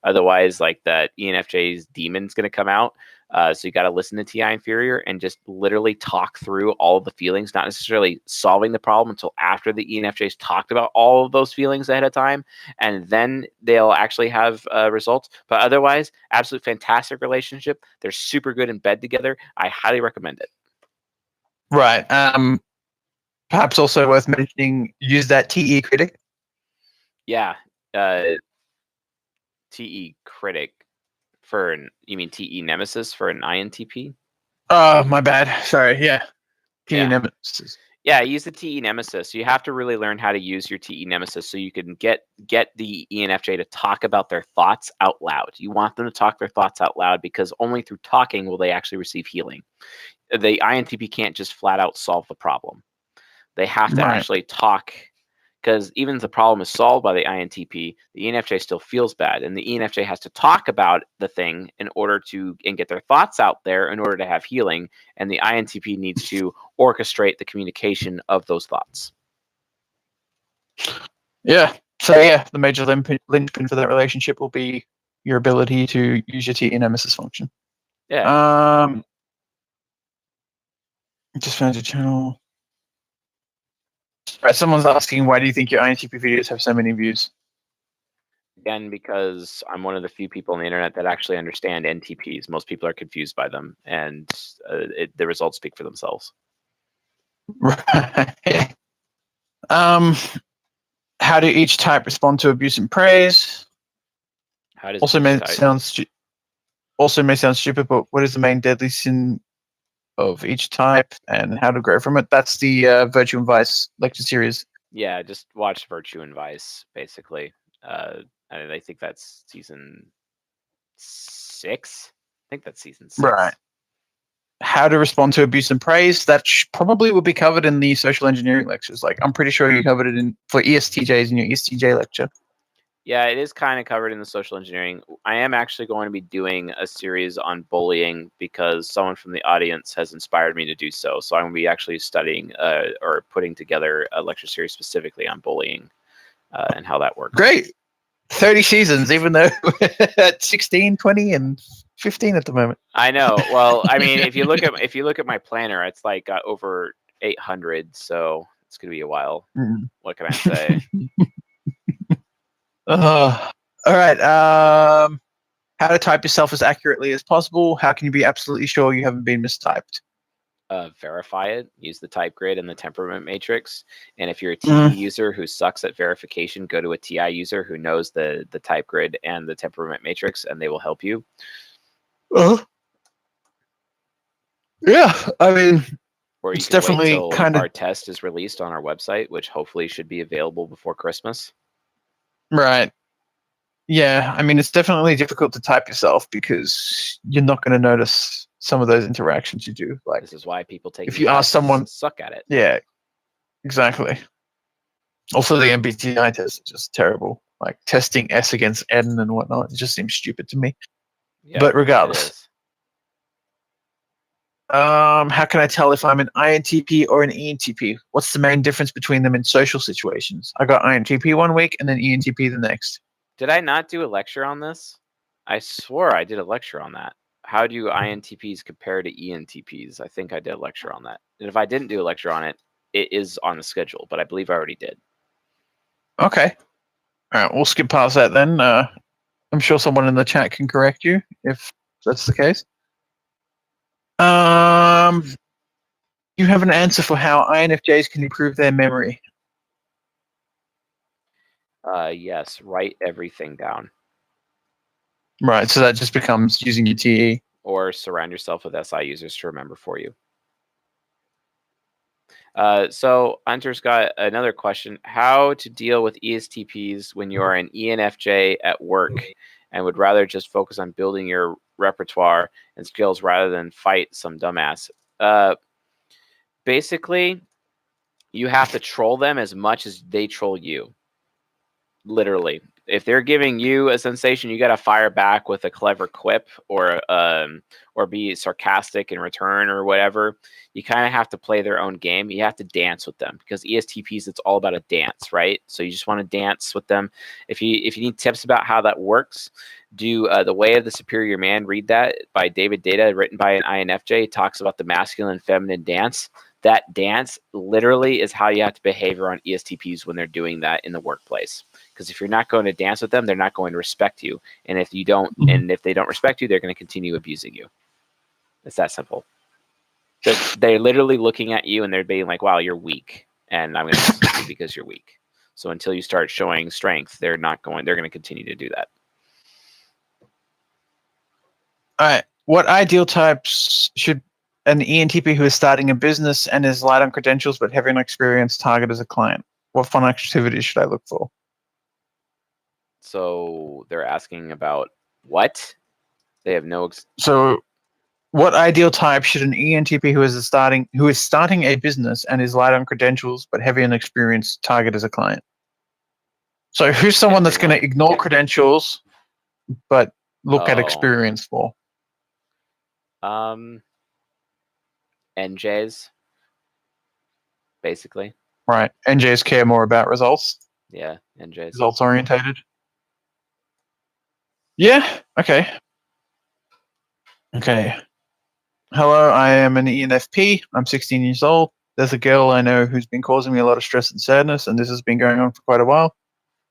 Otherwise, like that ENFJ's demon's going to come out. So you got to listen to TI inferior and just literally talk through all of the feelings, not necessarily solving the problem until after the ENFJs talked about all of those feelings ahead of time, and then they'll actually have results. But otherwise, absolute fantastic relationship. They're super good in bed together. I highly recommend it. Right. Perhaps also worth mentioning, use that TE critic. Yeah. TE critic for you mean TE nemesis for an INTP? Oh, my bad. Sorry. Yeah. TE Yeah. nemesis. Yeah, use the TE nemesis. You have to really learn how to use your TE nemesis so you can get the ENFJ to talk about their thoughts out loud. You want them to talk their thoughts out loud, because only through talking will they actually receive healing. The INTP can't just flat out solve the problem. They have to Right. actually talk, because even if the problem is solved by the INTP, the ENFJ still feels bad, and the ENFJ has to talk about the thing in order to and get their thoughts out there in order to have healing, and the INTP needs to orchestrate the communication of those thoughts. Yeah. So yeah, the major linchpin for that relationship will be your ability to use your TE nemesis function. Yeah. Just found your channel. Right, someone's asking, why do you think your INTP videos have so many views? Again, because I'm one of the few people on the internet that actually understand NTPs. Most people are confused by them, and the results speak for themselves. Right. How do each type respond to abuse and praise? How does Also each may type- sound stupid, but what is the main deadly sin of each type, and how to grow from it? That's the Virtue and Vice lecture series. Yeah, just watch Virtue and Vice, basically. I think that's season 6. I think that's season 6. Right. How to respond to abuse and praise? That probably will be covered in the social engineering lectures. Like, I'm pretty sure you covered it for ESTJs in your ESTJ lecture. Yeah, it is kind of covered in the social engineering. I am actually going to be doing a series on bullying, because someone from the audience has inspired me to do so. So I'm going to be actually studying or putting together a lecture series specifically on bullying and how that works. Great. 30 seasons, even though we're at 16, 20, and 15 at the moment. I know. Well, I mean, if you look at my planner, it's like got over 800, so it's going to be a while. Mm. What can I say? All right. How to type yourself as accurately as possible. How can you be absolutely sure you haven't been mistyped? Verify it. Use the type grid and the temperament matrix. And if you're a TE user who sucks at verification, go to a TI user who knows the type grid and the temperament matrix, and they will help you. Yeah, I mean, Or you it's can wait definitely till kind of our test is released on our website, which hopefully should be available before Christmas. right. Yeah, I mean, it's definitely difficult to type yourself because you're not going to notice some of those interactions you do. Like, This is why people take if these you ask tests someone, suck at it. yeah, exactly. Also, the MBTI test is just terrible. Like testing S against N and whatnot, it just seems stupid to me. Yeah, But it regardless, is. how can I tell if I'm an INTP or an ENTP? What's the main difference between them in social situations? I got INTP one week and then ENTP the next. Did I not do a lecture on this? I swore I did a lecture on that. How do INTPs compare to ENTPs? I think I did a lecture on that. And if I didn't do a lecture on it, it is on the schedule, but I believe I already did. Okay. All right, we'll skip past that then. I'm sure someone in the chat can correct you if that's the case. You have an answer for how INFJs can improve their memory. Yes, write everything down. Right. So that just becomes using your TE. Or surround yourself with SI users to remember for you. So Hunter's got another question: how to deal with ESTPs when you are an ENFJ at work and would rather just focus on building your repertoire and skills rather than fight some dumbass? Basically, you have to troll them as much as they troll you. Literally, if they're giving you a sensation, you got to fire back with a clever quip or be sarcastic in return or whatever. You kind of have to play their own game. You have to dance with them because ESTPs, it's all about a dance, right? So you just want to dance with them. If you need tips about how that works, do The Way of the Superior Man. Read that by David Data, written by an INFJ. It talks about the masculine and feminine dance. That dance literally is how you have to behave around ESTPs when they're doing that in the workplace. Because if you're not going to dance with them, they're not going to respect you. And if you don't, and if they don't respect you, they're going to continue abusing you. It's that simple. They're literally looking at you and they're being like, "Wow, you're weak," and I'm going to listen to you because you're weak. So until you start showing strength, they're going to continue to do that. All right. What ideal types should an ENTP who is starting a business and is light on credentials but heavy on experience target as a client? What fun activities should I look for? So they're asking about what? They have no. So, what ideal type should an ENTP who is starting a business and is light on credentials but heavy on experience target as a client? So, who's someone that's going to ignore credentials but look at experience for? NJs, basically. Right. NJs care more about results. Yeah, NJs. Results orientated. Yeah. Okay. Okay. Hello, I am an ENFP. I'm 16 years old. There's a girl I know who's been causing me a lot of stress and sadness, and this has been going on for quite a while.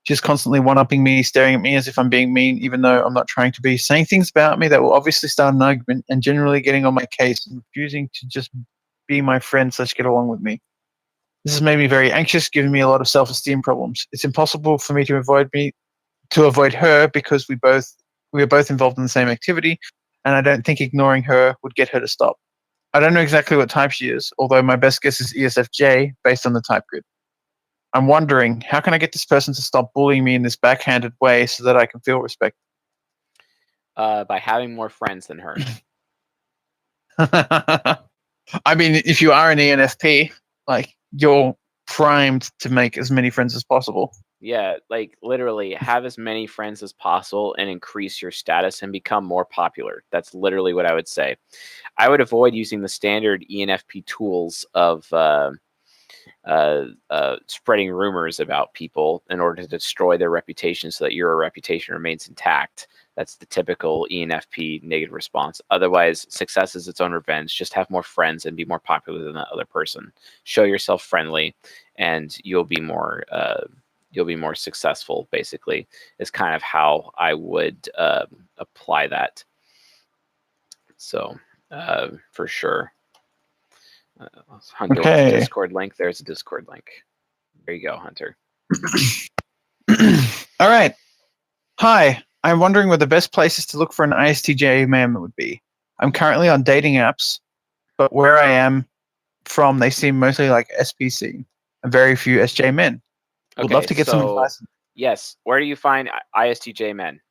She's constantly one-upping me, staring at me as if I'm being mean, even though I'm not trying to be, saying things about me that will obviously start an argument, and generally getting on my case and refusing to just be my friend / get along with me. This has made me very anxious, giving me a lot of self-esteem problems. It's impossible for me to avoid her because we are both involved in the same activity, and I don't think ignoring her would get her to stop. I don't know exactly what type she is, although my best guess is ESFJ based on the type grid. I'm wondering, how can I get this person to stop bullying me in this backhanded way so that I can feel respect? By having more friends than her. I mean, if you are an ENFP, like, you're primed to make as many friends as possible. Yeah, like literally have as many friends as possible and increase your status and become more popular. That's literally what I would say. I would avoid using the standard ENFP tools of spreading rumors about people in order to destroy their reputation so that your reputation remains intact. That's the typical ENFP negative response. Otherwise, success is its own revenge. Just have more friends and be more popular than that other person. Show yourself friendly, and you'll be more successful. Basically, is kind of how I would apply that. So, for sure. Hunter, Okay. Discord link. There's a Discord link. There you go, Hunter. All right. Hi. I'm wondering where the best places to look for an ISTJ man would be. I'm currently on dating apps, but where I am from, they seem mostly like SPC and very few SJ men. Would love to get some advice. Yes. Where do you find ISTJ men?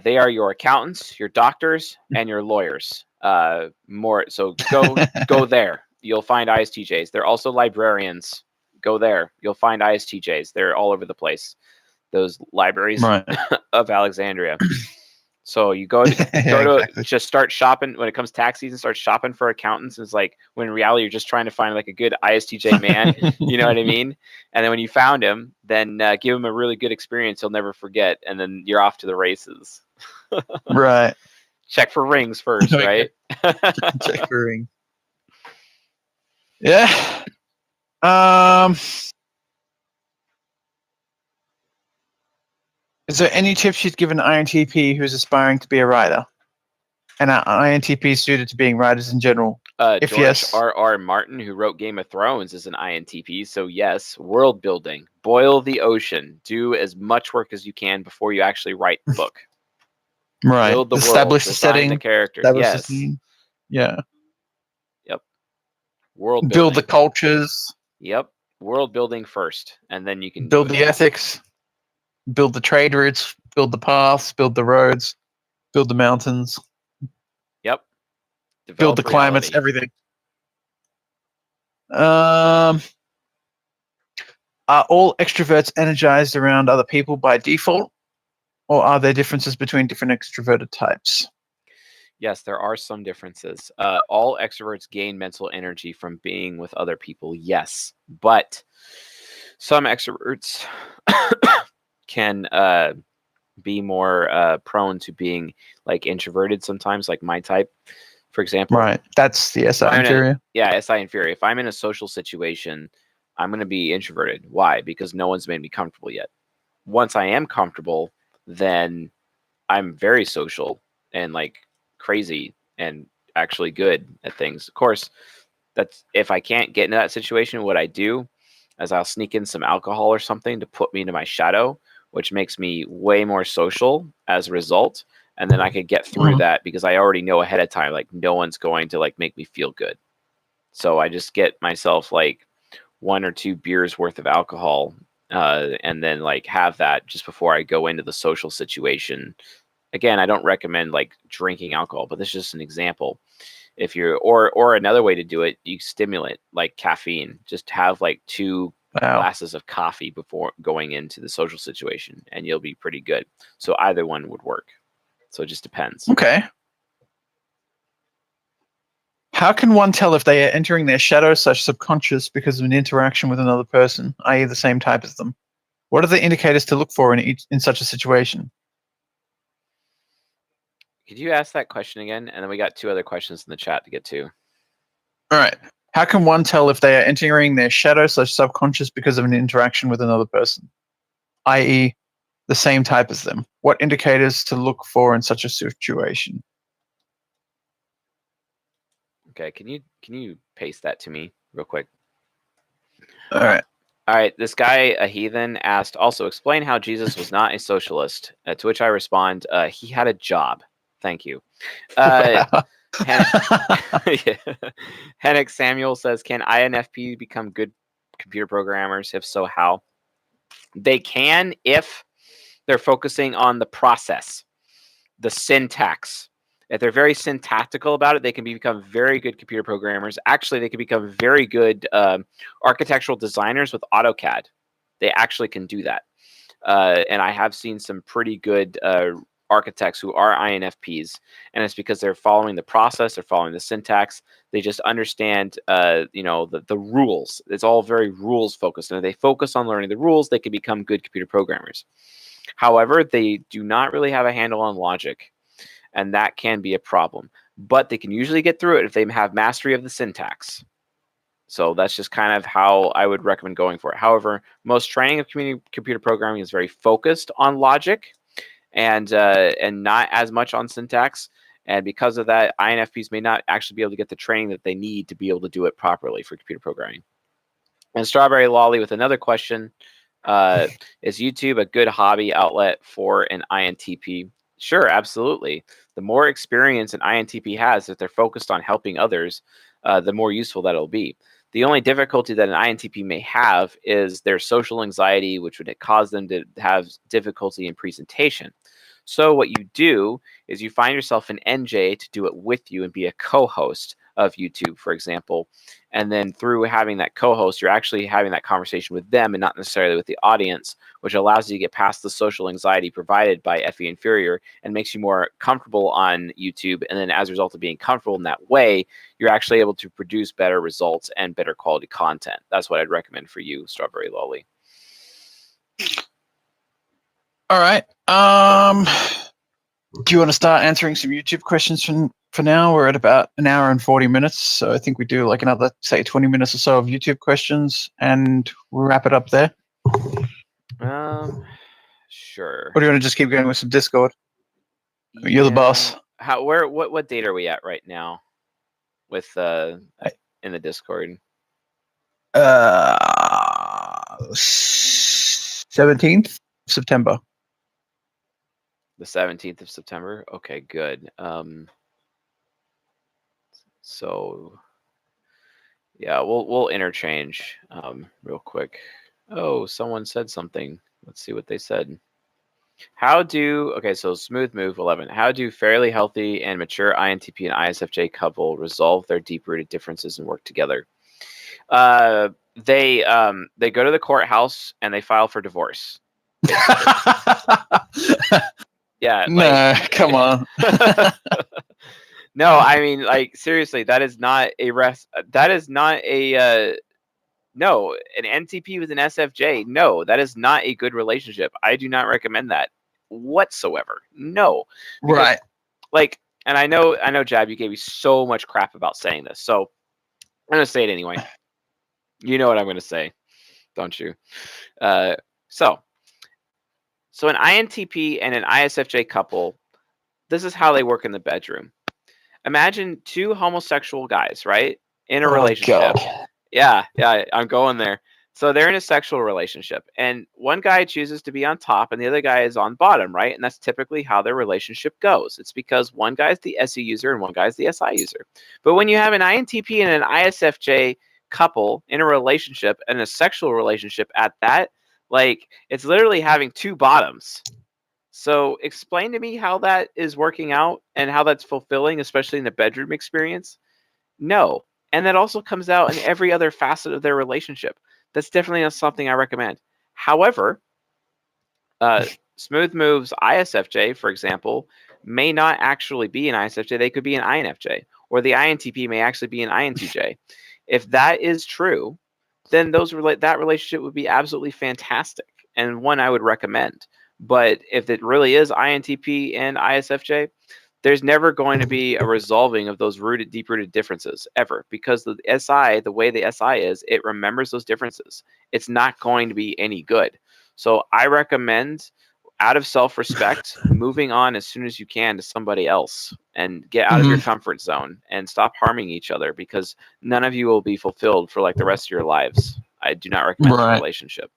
They are your accountants, your doctors, and your lawyers. So go there. You'll find ISTJs. They're also librarians. Go there. You'll find ISTJs. They're all over the place. Those libraries of Alexandria. So you go to just start shopping when it comes tax season. Start shopping for accountants. It's like when in reality you're just trying to find like a good ISTJ man. You know what I mean? And then when you found him, then give him a really good experience he'll never forget, and then you're off to the races. Right. Check for rings first, right? Check for rings. Yeah. Is there any tips you'd give an INTP who's aspiring to be a writer? And are INTPs suited to being writers in general? If George yes. R.R. Martin, who wrote Game of Thrones, is an INTP. So yes, world building, boil the ocean, do as much work as you can before you actually write the book. Right. Build the world, Establish the design setting. the character. Establish Yes. the scene. Yeah. Yep. World building. Build the cultures. Yep. World building first, and then you can Build do the ethics. Build the trade routes. Build the paths. Build the roads. Build the mountains. Yep. Build Develop the climates. reality. Everything. Are all extroverts energized around other people by default, or are there differences between different extroverted types? Yes, there are some differences. All extroverts gain mental energy from being with other people, yes. But some extroverts can be more prone to being like introverted sometimes, like my type, for example. Right. That's the SI inferior. Yeah, SI inferior. If I'm in a social situation, I'm going to be introverted. Why? Because no one's made me comfortable yet. Once I am comfortable, then I'm very social and like crazy and actually good at things. Of course, that's if I can't get into that situation, what I do is I'll sneak in some alcohol or something to put me into my shadow, which makes me way more social as a result. And then I could get through that because I already know ahead of time, like no one's going to like make me feel good. So I just get myself like 1 or 2 beers worth of alcohol, and then like have that just before I go into the social situation. Again, I don't recommend like drinking alcohol, but this is just an example. If you're or another way to do it, you stimulate like caffeine. Just have like 2 glasses of coffee before going into the social situation, and you'll be pretty good. So either one would work. So it just depends. Okay. How can one tell if they are entering their shadow/subconscious because of an interaction with another person, i.e., the same type as them? What are the indicators to look for in such a situation? Could you ask that question again? And then we got 2 other questions in the chat to get to. All right. How can one tell if they are entering their shadow/subconscious because of an interaction with another person, i.e., the same type as them? What indicators to look for in such a situation? Okay, can you paste that to me real quick? All right. All right, this guy, a heathen, asked, also explain how Jesus was not a socialist. To which I respond, he had a job. Thank you. Henrik Samuel says, can INFP become good computer programmers? If so, how? They can if they're focusing on the process, the syntax. If they're very syntactical about it, they can become very good computer programmers. Actually, they can become very good architectural designers with AutoCAD. They actually can do that. And I have seen some pretty good architects who are INFPs, and it's because they're following the process, they're following the syntax. They just understand, the rules. It's all very rules focused, and if they focus on learning the rules, they can become good computer programmers. However, they do not really have a handle on logic, and that can be a problem. But they can usually get through it if they have mastery of the syntax. So that's just kind of how I would recommend going for it. However, most training of computer programming is very focused on logic and not as much on syntax. And because of that, INFPs may not actually be able to get the training that they need to be able to do it properly for computer programming. And Strawberry Lolly with another question. Is YouTube a good hobby outlet for an INTP? Sure, absolutely. The more experience an INTP has, if they're focused on helping others, the more useful that'll be. The only difficulty that an INTP may have is their social anxiety, which would cause them to have difficulty in presentation. So what you do is you find yourself an NJ to do it with you and be a co-host of YouTube, for example. And then through having that co-host, you're actually having that conversation with them and not necessarily with the audience, which allows you to get past the social anxiety provided by FE Inferior and makes you more comfortable on YouTube. And then as a result of being comfortable in that way, you're actually able to produce better results and better quality content. That's what I'd recommend for you, Strawberry Lolly. All right. Do you want to start answering some YouTube questions for now? We're at about an hour and 40 minutes. So I think we do like another, say, 20 minutes or so of YouTube questions and we'll wrap it up there. Sure. Or do you want to just keep going with some Discord? You're the boss. What date are we at right now? with in the Discord? 17th September. The 17th of September. Okay, good. So yeah, we'll interchange real quick. Oh, someone said something. Let's see what they said. So Smooth Move 11. How do fairly healthy and mature INTP and ISFJ couple resolve their deep-rooted differences and work together? They go to the courthouse and they file for divorce. Yeah. No, come on. No, I mean, like, seriously, that is not a no, an NTP with an SFJ. No, that is not a good relationship. I do not recommend that whatsoever. No. Because, Right. like, and I know, Jab, you gave me so much crap about saying this. So I'm going to say it anyway. You know what I'm going to say, don't you? So an INTP and an ISFJ couple, this is how they work in the bedroom. Imagine two homosexual guys, right? In a relationship. God. Yeah, I'm going there. So they're in a sexual relationship, and one guy chooses to be on top and the other guy is on bottom, right? And that's typically how their relationship goes. It's because one guy's the SE user and one guy's the SI user. But when you have an INTP and an ISFJ couple in a relationship, and a sexual relationship at that, like, it's literally having two bottoms. So explain to me how that is working out and how that's fulfilling, especially in the bedroom experience. No. And that also comes out in every other facet of their relationship. That's definitely not something I recommend. However, Smooth Move's ISFJ, for example, may not actually be an ISFJ. They could be an INFJ, or the INTP may actually be an INTJ. If that is true, then that relationship would be absolutely fantastic and one I would recommend. But if it really is INTP and ISFJ, there's never going to be a resolving of those deep-rooted differences ever, because the way the SI is, it remembers those differences. It's not going to be any good. So I recommend, out of self-respect, moving on as soon as you can to somebody else and get out of your comfort zone and stop harming each other, because none of you will be fulfilled for like the rest of your lives. I do not recommend this relationship.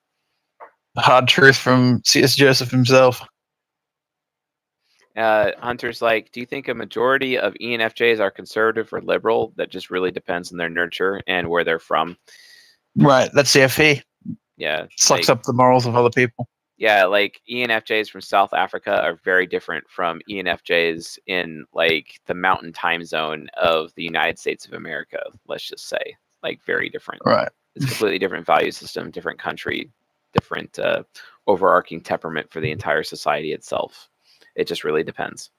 Hard truth from C.S. Joseph himself. Hunter's like, do you think a majority of ENFJs are conservative or liberal? That just really depends on their nurture and where they're from. Right, that's CFE. Yeah. Sucks up the morals of other people. Yeah, like ENFJs from South Africa are very different from ENFJs in like the mountain time zone of the United States of America, let's just say. Like, very different. Right. It's a completely different value system, different country, different overarching temperament for the entire society itself. It just really depends.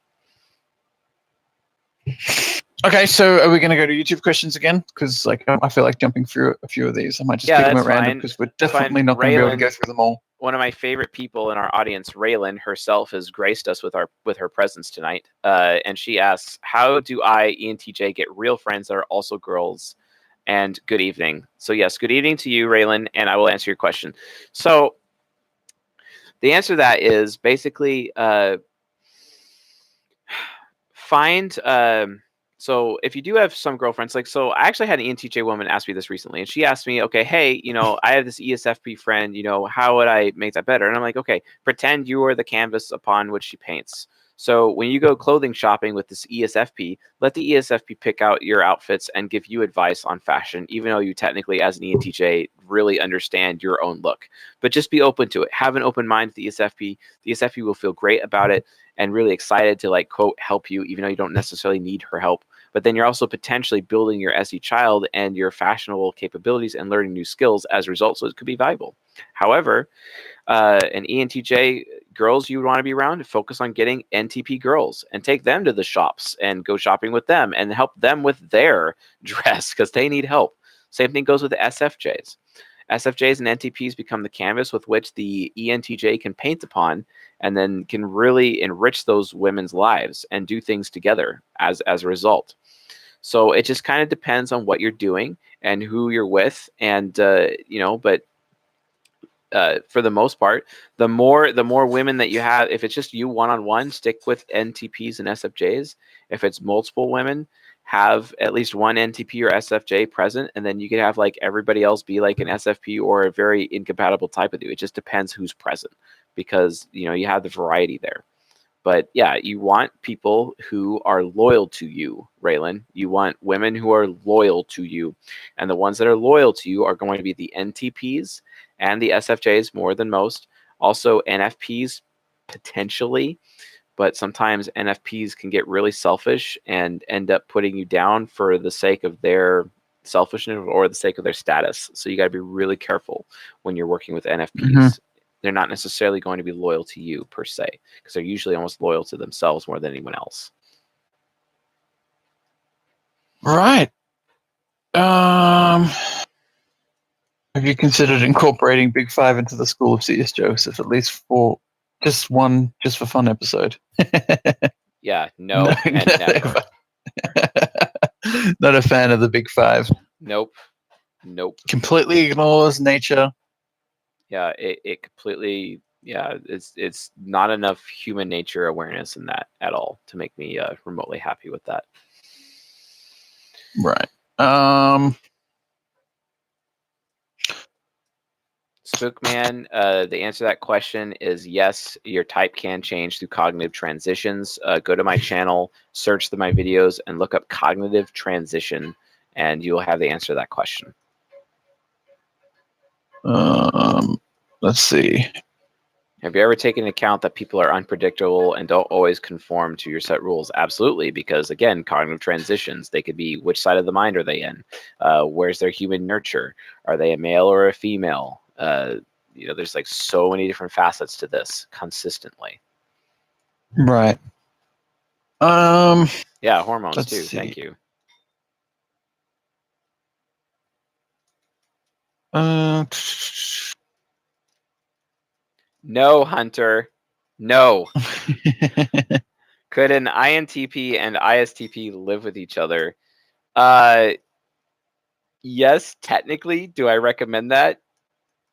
Okay, so are we going to go to YouTube questions again? Because like I feel like jumping through a few of these. I might just pick them at random because we're definitely not going to be able to go through them all. One of my favorite people in our audience, Raylan herself, has graced us with her presence tonight. And she asks, how do I, ENTJ, get real friends that are also girls? And good evening. So yes, good evening to you, Raylan, and I will answer your question. So the answer to that is basically find so if you do have some girlfriends, like, so I actually had an ENTJ woman ask me this recently, and she asked me, okay, hey, I have this ESFP friend, how would I make that better? And I'm like, okay, pretend you are the canvas upon which she paints. So when you go clothing shopping with this ESFP, let the ESFP pick out your outfits and give you advice on fashion, even though you technically, as an ENTJ, really understand your own look. But just be open to it. Have an open mind to the ESFP. The ESFP will feel great about it and really excited to, like, quote, help you, even though you don't necessarily need her help. But then you're also potentially building your SE child and your fashionable capabilities and learning new skills as a result, so it could be valuable. However, an ENTJ girls you would want to be around, focus on getting NTP girls and take them to the shops and go shopping with them and help them with their dress because they need help. Same thing goes with the SFJs. SFJs and NTPs become the canvas with which the ENTJ can paint upon, and then can really enrich those women's lives and do things together as a result. So it just kind of depends on what you're doing and who you're with, and but for the most part, the more women that you have, if it's just you one-on-one, stick with NTPs and SFJs. If it's multiple women, have at least one NTP or SFJ present, and then you could have like everybody else be like an SFP or a very incompatible type with you. It just depends who's present, because you have the variety there. But yeah, you want people who are loyal to you, Raylan. You want women who are loyal to you. And the ones that are loyal to you are going to be the NTPs and the SFJs more than most. Also NFPs, potentially. But sometimes NFPs can get really selfish and end up putting you down for the sake of their selfishness or the sake of their status. So you got to be really careful when you're working with NFPs. They're not necessarily going to be loyal to you per se, because they're usually almost loyal to themselves more than anyone else. Right. Have you considered incorporating Big Five into the School of C.S. Joseph, at least for just one, just for fun episode? Yeah, no, and never. Not a fan of the Big Five. Nope. Completely ignores nature. Yeah, it completely. Yeah, it's not enough human nature awareness in that at all to make me remotely happy with that. Right. Spookman, the answer to that question is yes, your type can change through cognitive transitions. Go to my channel, search my videos, and look up cognitive transition, and you'll have the answer to that question. Let's see. Have you ever taken into account that people are unpredictable and don't always conform to your set rules? Absolutely, because again, cognitive transitions, they could be which side of the mind are they in? Where's their human nurture? Are they a male or a female? There's like so many different facets to this consistently. Right. Yeah, hormones too. See. Thank you. No, Hunter. No. Could an INTP and ISTP live with each other? Yes, technically. Do I recommend that?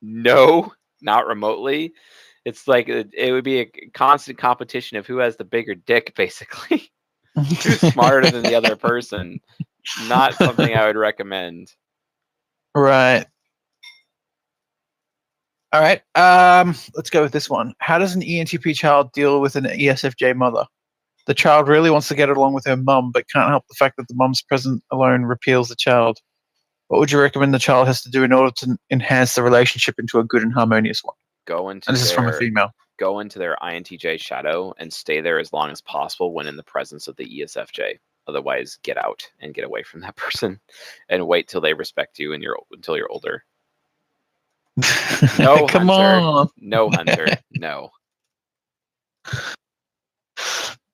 No, not remotely. It's like it would be a constant competition of who has the bigger dick, basically. Who's smarter than the other person. Not something I would recommend. Right. All right. Let's go with this one. How does an ENTP child deal with an ESFJ mother? The child really wants to get along with her mum, but can't help the fact that the mum's presence alone repels the child. What would you recommend the child has to do in order to enhance the relationship into a good and harmonious one? And this is from a female. Go into their INTJ shadow and stay there as long as possible when in the presence of the ESFJ. Otherwise, get out and get away from that person, and wait till they respect you until you're older. No, Come Hunter. on. No, Hunter. No.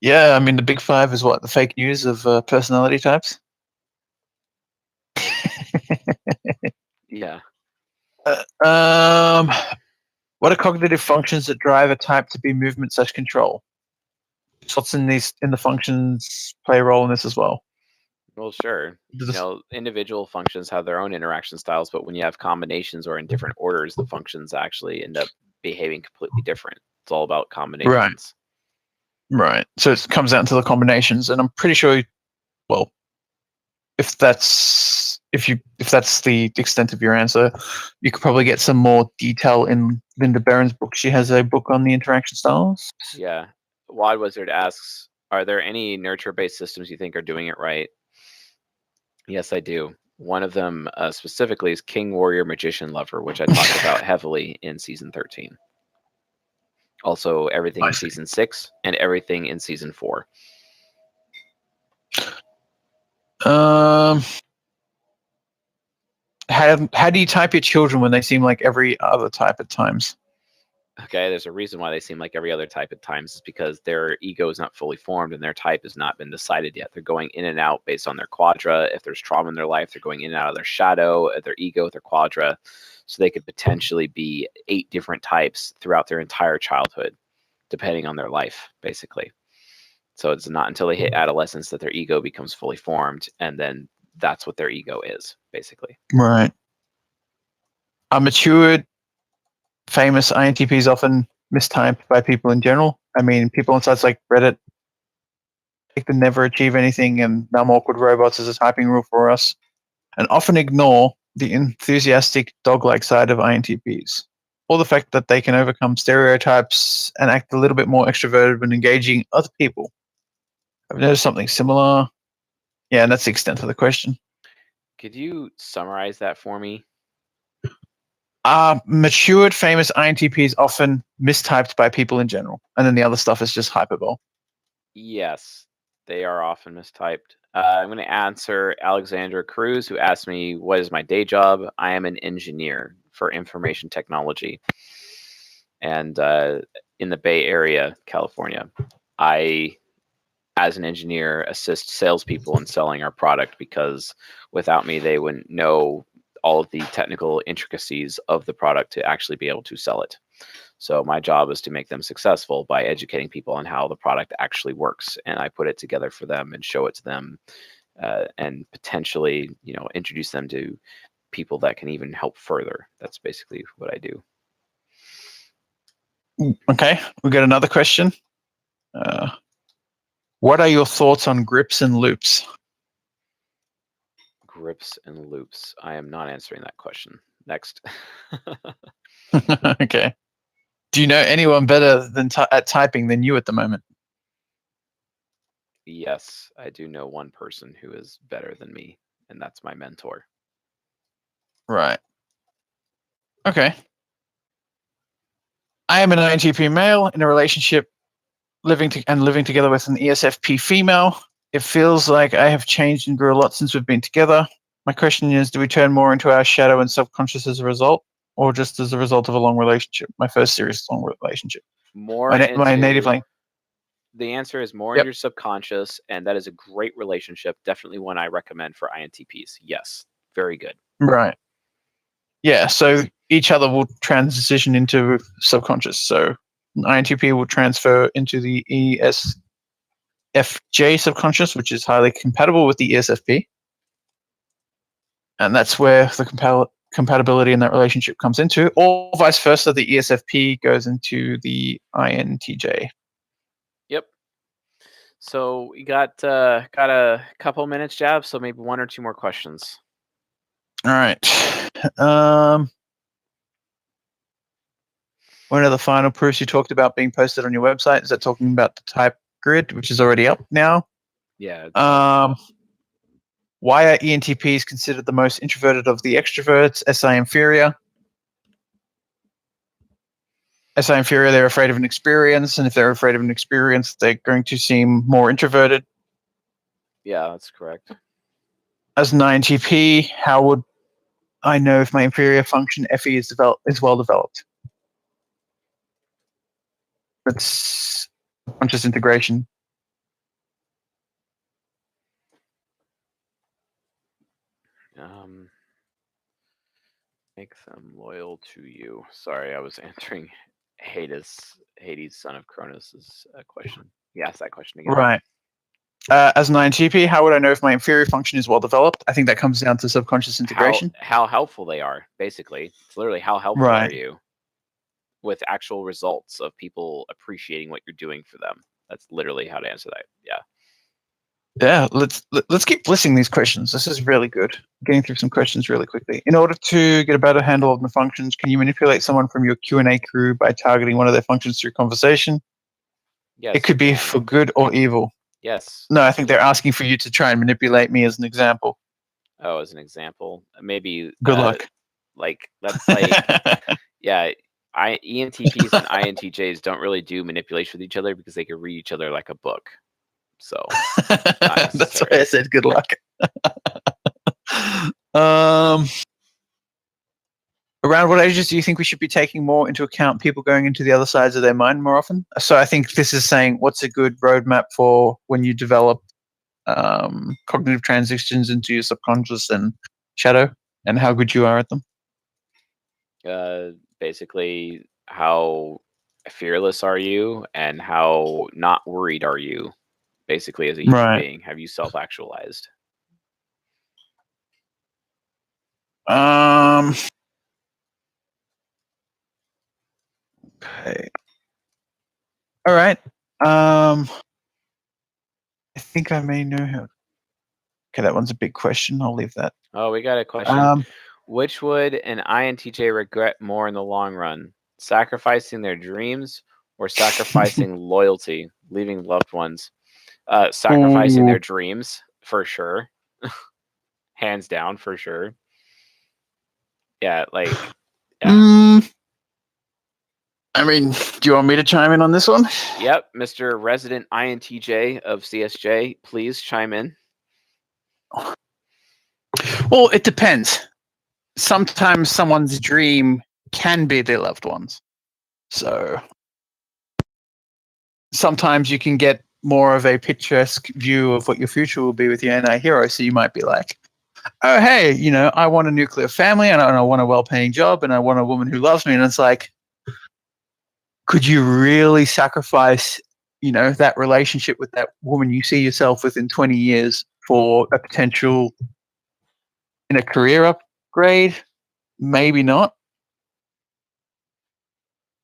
Yeah, I mean the Big Five is what, the fake news of personality types. Yeah. What are cognitive functions that drive a type to be movement/control? What's in the functions play a role in this as well? Well, sure. Individual functions have their own interaction styles, but when you have combinations or in different orders, the functions actually end up behaving completely different. It's all about combinations. Right. So it comes down to the combinations, and I'm pretty sure. Well, if that's the extent of your answer, you could probably get some more detail in Linda Barron's book. She has a book on the interaction styles. Yeah. Wad Wizard asks, are there any nurture-based systems you think are doing it right? Yes, I do. One of them specifically is King, Warrior, Magician, Lover, which I talked about heavily in season 13. Also, everything in season 6 and everything in season 4. How do you type your children when they seem like every other type at times? Okay, there's a reason why they seem like every other type at times. Is because their ego is not fully formed and their type has not been decided yet. They're going in and out based on their quadra. If there's trauma in their life, they're going in and out of their shadow, their ego, their quadra. So they could potentially be 8 different types throughout their entire childhood, depending on their life, basically. So it's not until they hit adolescence that their ego becomes fully formed, and then that's what their ego is, basically. Right. A matured, famous INTPs often mistyped by people in general. I mean, people on sites like Reddit take the never achieve anything and dumb awkward robots as a typing rule for us, and often ignore the enthusiastic dog-like side of INTPs, or the fact that they can overcome stereotypes and act a little bit more extroverted when engaging other people. I've noticed something similar. Yeah, and that's the extent of the question. Could you summarize that for me? Matured, famous INTPs often mistyped by people in general, and then the other stuff is just hyperbole. Yes, they are often mistyped. I'm going to answer Alexander Cruz, who asked me, what is my day job? I am an engineer for information technology. And in the Bay Area, California, I, as an engineer, assist salespeople in selling our product, because without me, they wouldn't know all of the technical intricacies of the product to actually be able to sell it. So my job is to make them successful by educating people on how the product actually works, and I put it together for them and show it to them, and potentially, introduce them to people that can even help further. That's basically what I do. Okay, we got another question. What are your thoughts on grips and loops? Grips and loops. I am not answering that question. Next. Okay. Do you know anyone better at typing than you at the moment? Yes, I do know one person who is better than me, and that's my mentor. Right. Okay. I am an INTP male in a relationship, living together with an ESFP female. It feels like I have changed and grew a lot since we've been together. My question is, do we turn more into our shadow and subconscious as a result, or just as a result of a long relationship? My first serious long relationship. More My native language. The answer is more in Yep. your subconscious, and that is a great relationship. Definitely one I recommend for INTPs. Yes, very good. Right. Yeah, so each other will transition into subconscious. So INTP will transfer into the ESFJ subconscious, which is highly compatible with the ESFP. And that's where the compatibility in that relationship comes into, or vice versa, the ESFP goes into the INTJ. Yep. So we got a couple minutes, Jab. So maybe one or two more questions. All right. One of the final proofs you talked about being posted on your website, is that talking about the type grid, which is already up now? Yeah. Why are ENTPs considered the most introverted of the extroverts? SI inferior. SI inferior, they're afraid of an experience, and if they're afraid of an experience, they're going to seem more introverted. Yeah, that's correct. As an INTP, how would I know if my inferior function FE is well developed? That's conscious integration. Make them loyal to you. Sorry, I was answering Hades, son of Cronus' question. He asked that question again. Right. As an INTP, how would I know if my inferior function is well developed? I think that comes down to subconscious integration. How helpful they are, basically. It's literally how helpful are you with actual results of people appreciating what you're doing for them. That's literally how to answer that. Yeah. Yeah, let's keep listing these questions. This is really good. Getting through some questions really quickly. In order to get a better handle of the functions, can you manipulate someone from your Q&A crew by targeting one of their functions through conversation? Yes. It could be for good or evil. Yes. No, I think they're asking for you to try and manipulate me as an example. Oh, as an example, maybe. Good luck. That's like, yeah. ENTPs and INTJs don't really do manipulation with each other because they can read each other like a book. So that's why I said good luck. Around what ages do you think we should be taking more into account people going into the other sides of their mind more often? So I think this is saying, what's a good roadmap for when you develop cognitive transitions into your subconscious and shadow, and how good you are at them? Basically, how fearless are you and how not worried are you, basically, as a human being? Have you self-actualized? Okay. All right. I think I may know how. Okay, that one's a big question. I'll leave that. Oh, we got a question. Which would an INTJ regret more in the long run? Sacrificing their dreams or sacrificing loyalty, leaving loved ones? Sacrificing their dreams, for sure. Hands down, for sure. Yeah, like, yeah. I mean, do you want me to chime in on this one? Yep, Mr. Resident INTJ of CSJ, please chime in. Well, it depends. Sometimes someone's dream can be their loved ones. So sometimes you can get more of a picturesque view of what your future will be with your NI hero. So you might be like, oh, hey, you know, I want a nuclear family and I want a well-paying job and I want a woman who loves me. And it's like, could you really sacrifice, you know, that relationship with that woman you see yourself within 20 years for a potential in a career upgrade? Maybe not.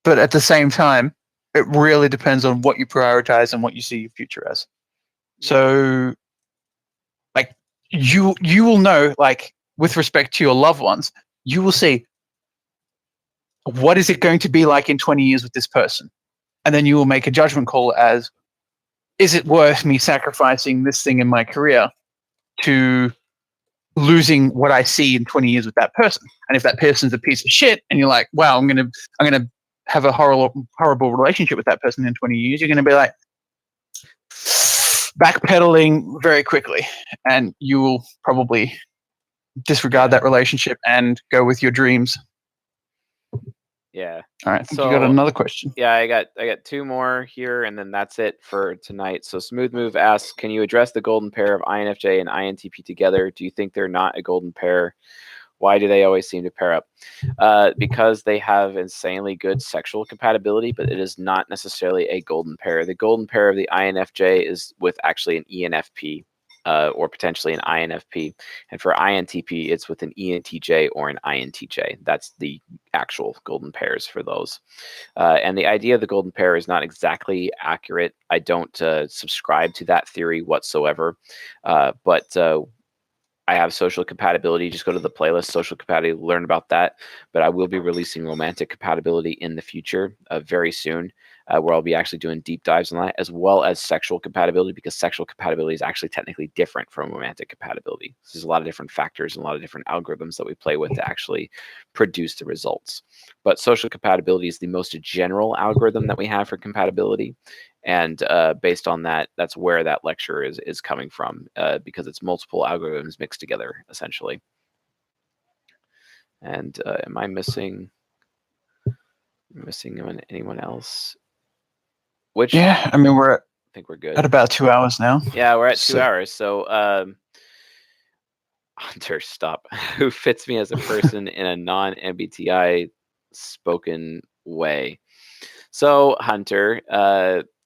But at the same time, it really depends on what you prioritize and what you see your future as. So, like, you will know, like, with respect to your loved ones, you will see what is it going to be like in 20 years with this person. And then you will make a judgment call as, is it worth me sacrificing this thing in my career to losing what I see in 20 years with that person? And if that person's a piece of shit and you're like, wow, I'm gonna have a horrible relationship with that person in 20 years, you're gonna be like backpedaling very quickly, and you will probably disregard that relationship and go with your dreams. Yeah. All right. So, you got another question? Yeah, I got two more here, and then that's it for tonight. So Smooth Move asks, can you address the golden pair of INFJ and INTP together? Do you think they're not a golden pair? Why do they always seem to pair up? Because they have insanely good sexual compatibility, but it is not necessarily a golden pair. The golden pair of the INFJ is with actually an ENFP. Or potentially an INFP. And for INTP, it's with an ENTJ or an INTJ. That's the actual golden pairs for those. And the idea of the golden pair is not exactly accurate. I don't subscribe to that theory whatsoever. But I have social compatibility. Just go to the playlist, social compatibility, learn about that. But I will be releasing romantic compatibility in the future very soon, where I'll be actually doing deep dives on that, as well as sexual compatibility, because sexual compatibility is actually technically different from romantic compatibility. So there's a lot of different factors and a lot of different algorithms that we play with to actually produce the results. But social compatibility is the most general algorithm that we have for compatibility. And based on that, that's where that lecture is coming from, because it's multiple algorithms mixed together, essentially. And am I missing anyone else? Yeah, I mean, I think we're good at about 2 hours now. Yeah, we're at 2 hours. So Hunter, stop. Who fits me as a person in a non-MBTI spoken way? So Hunter,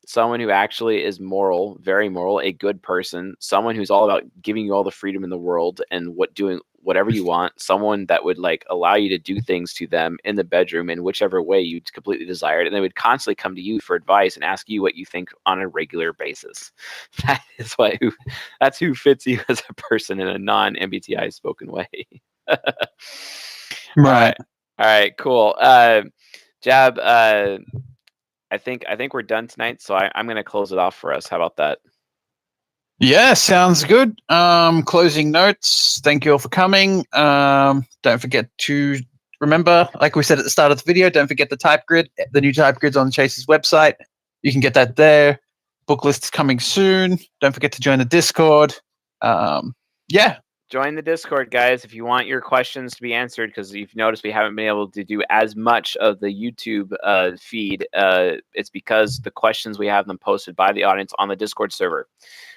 someone who actually is moral, very moral, a good person, someone who's all about giving you all the freedom in the world and doing whatever you want, someone that would like allow you to do things to them in the bedroom in whichever way you completely desired, and they would constantly come to you for advice and ask you what you think on a regular basis. That's who fits you as a person in a non-MBTI spoken way. Right. All right, cool. Jab, I think we're done tonight, so I'm going to close it off for us. How about that? Yeah, sounds good. Closing notes. Thank you all for coming. Don't forget to remember, like we said at the start of the video, don't forget the type grid. The new type grid's on Chase's website. You can get that there. Book list is coming soon. Don't forget to join the Discord. Yeah. Join the Discord, guys, if you want your questions to be answered, because you've noticed we haven't been able to do as much of the YouTube feed. It's because the questions, we have them posted by the audience on the Discord server.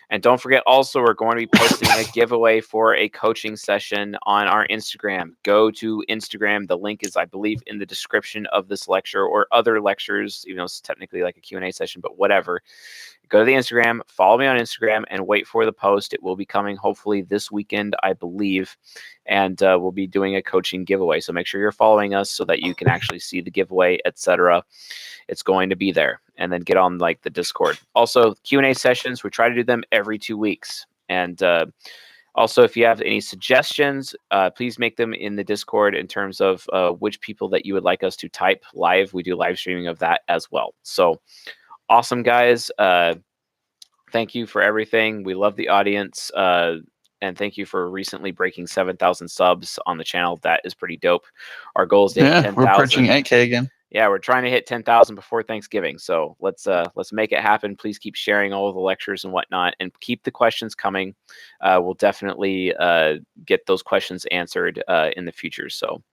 And don't forget, also, we're going to be posting a giveaway for a coaching session on our Instagram. Go to Instagram. The link is, I believe, in the description of this lecture or other lectures, even though it's technically like a Q&A session, but whatever. Go to the Instagram, follow me on Instagram, and wait for the post. It will be coming hopefully this weekend, I believe, and we'll be doing a coaching giveaway. So make sure you're following us so that you can actually see the giveaway, etc. It's going to be there. and then get on like the Discord. Also, Q&A sessions, we try to do them every 2 weeks. And also, if you have any suggestions, please make them in the Discord in terms of which people that you would like us to type live. We do live streaming of that as well. So awesome, guys. Thank you for everything. We love the audience. And thank you for recently breaking 7,000 subs on the channel. That is pretty dope. Our goal is to hit 10,000. We're approaching 8K again. Yeah, we're trying to hit 10,000 before Thanksgiving. So let's make it happen. Please keep sharing all of the lectures and whatnot, and keep the questions coming. We'll definitely get those questions answered in the future. So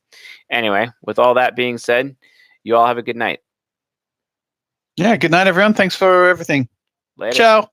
anyway, with all that being said, you all have a good night. Yeah, good night, everyone. Thanks for everything. Later. Ciao.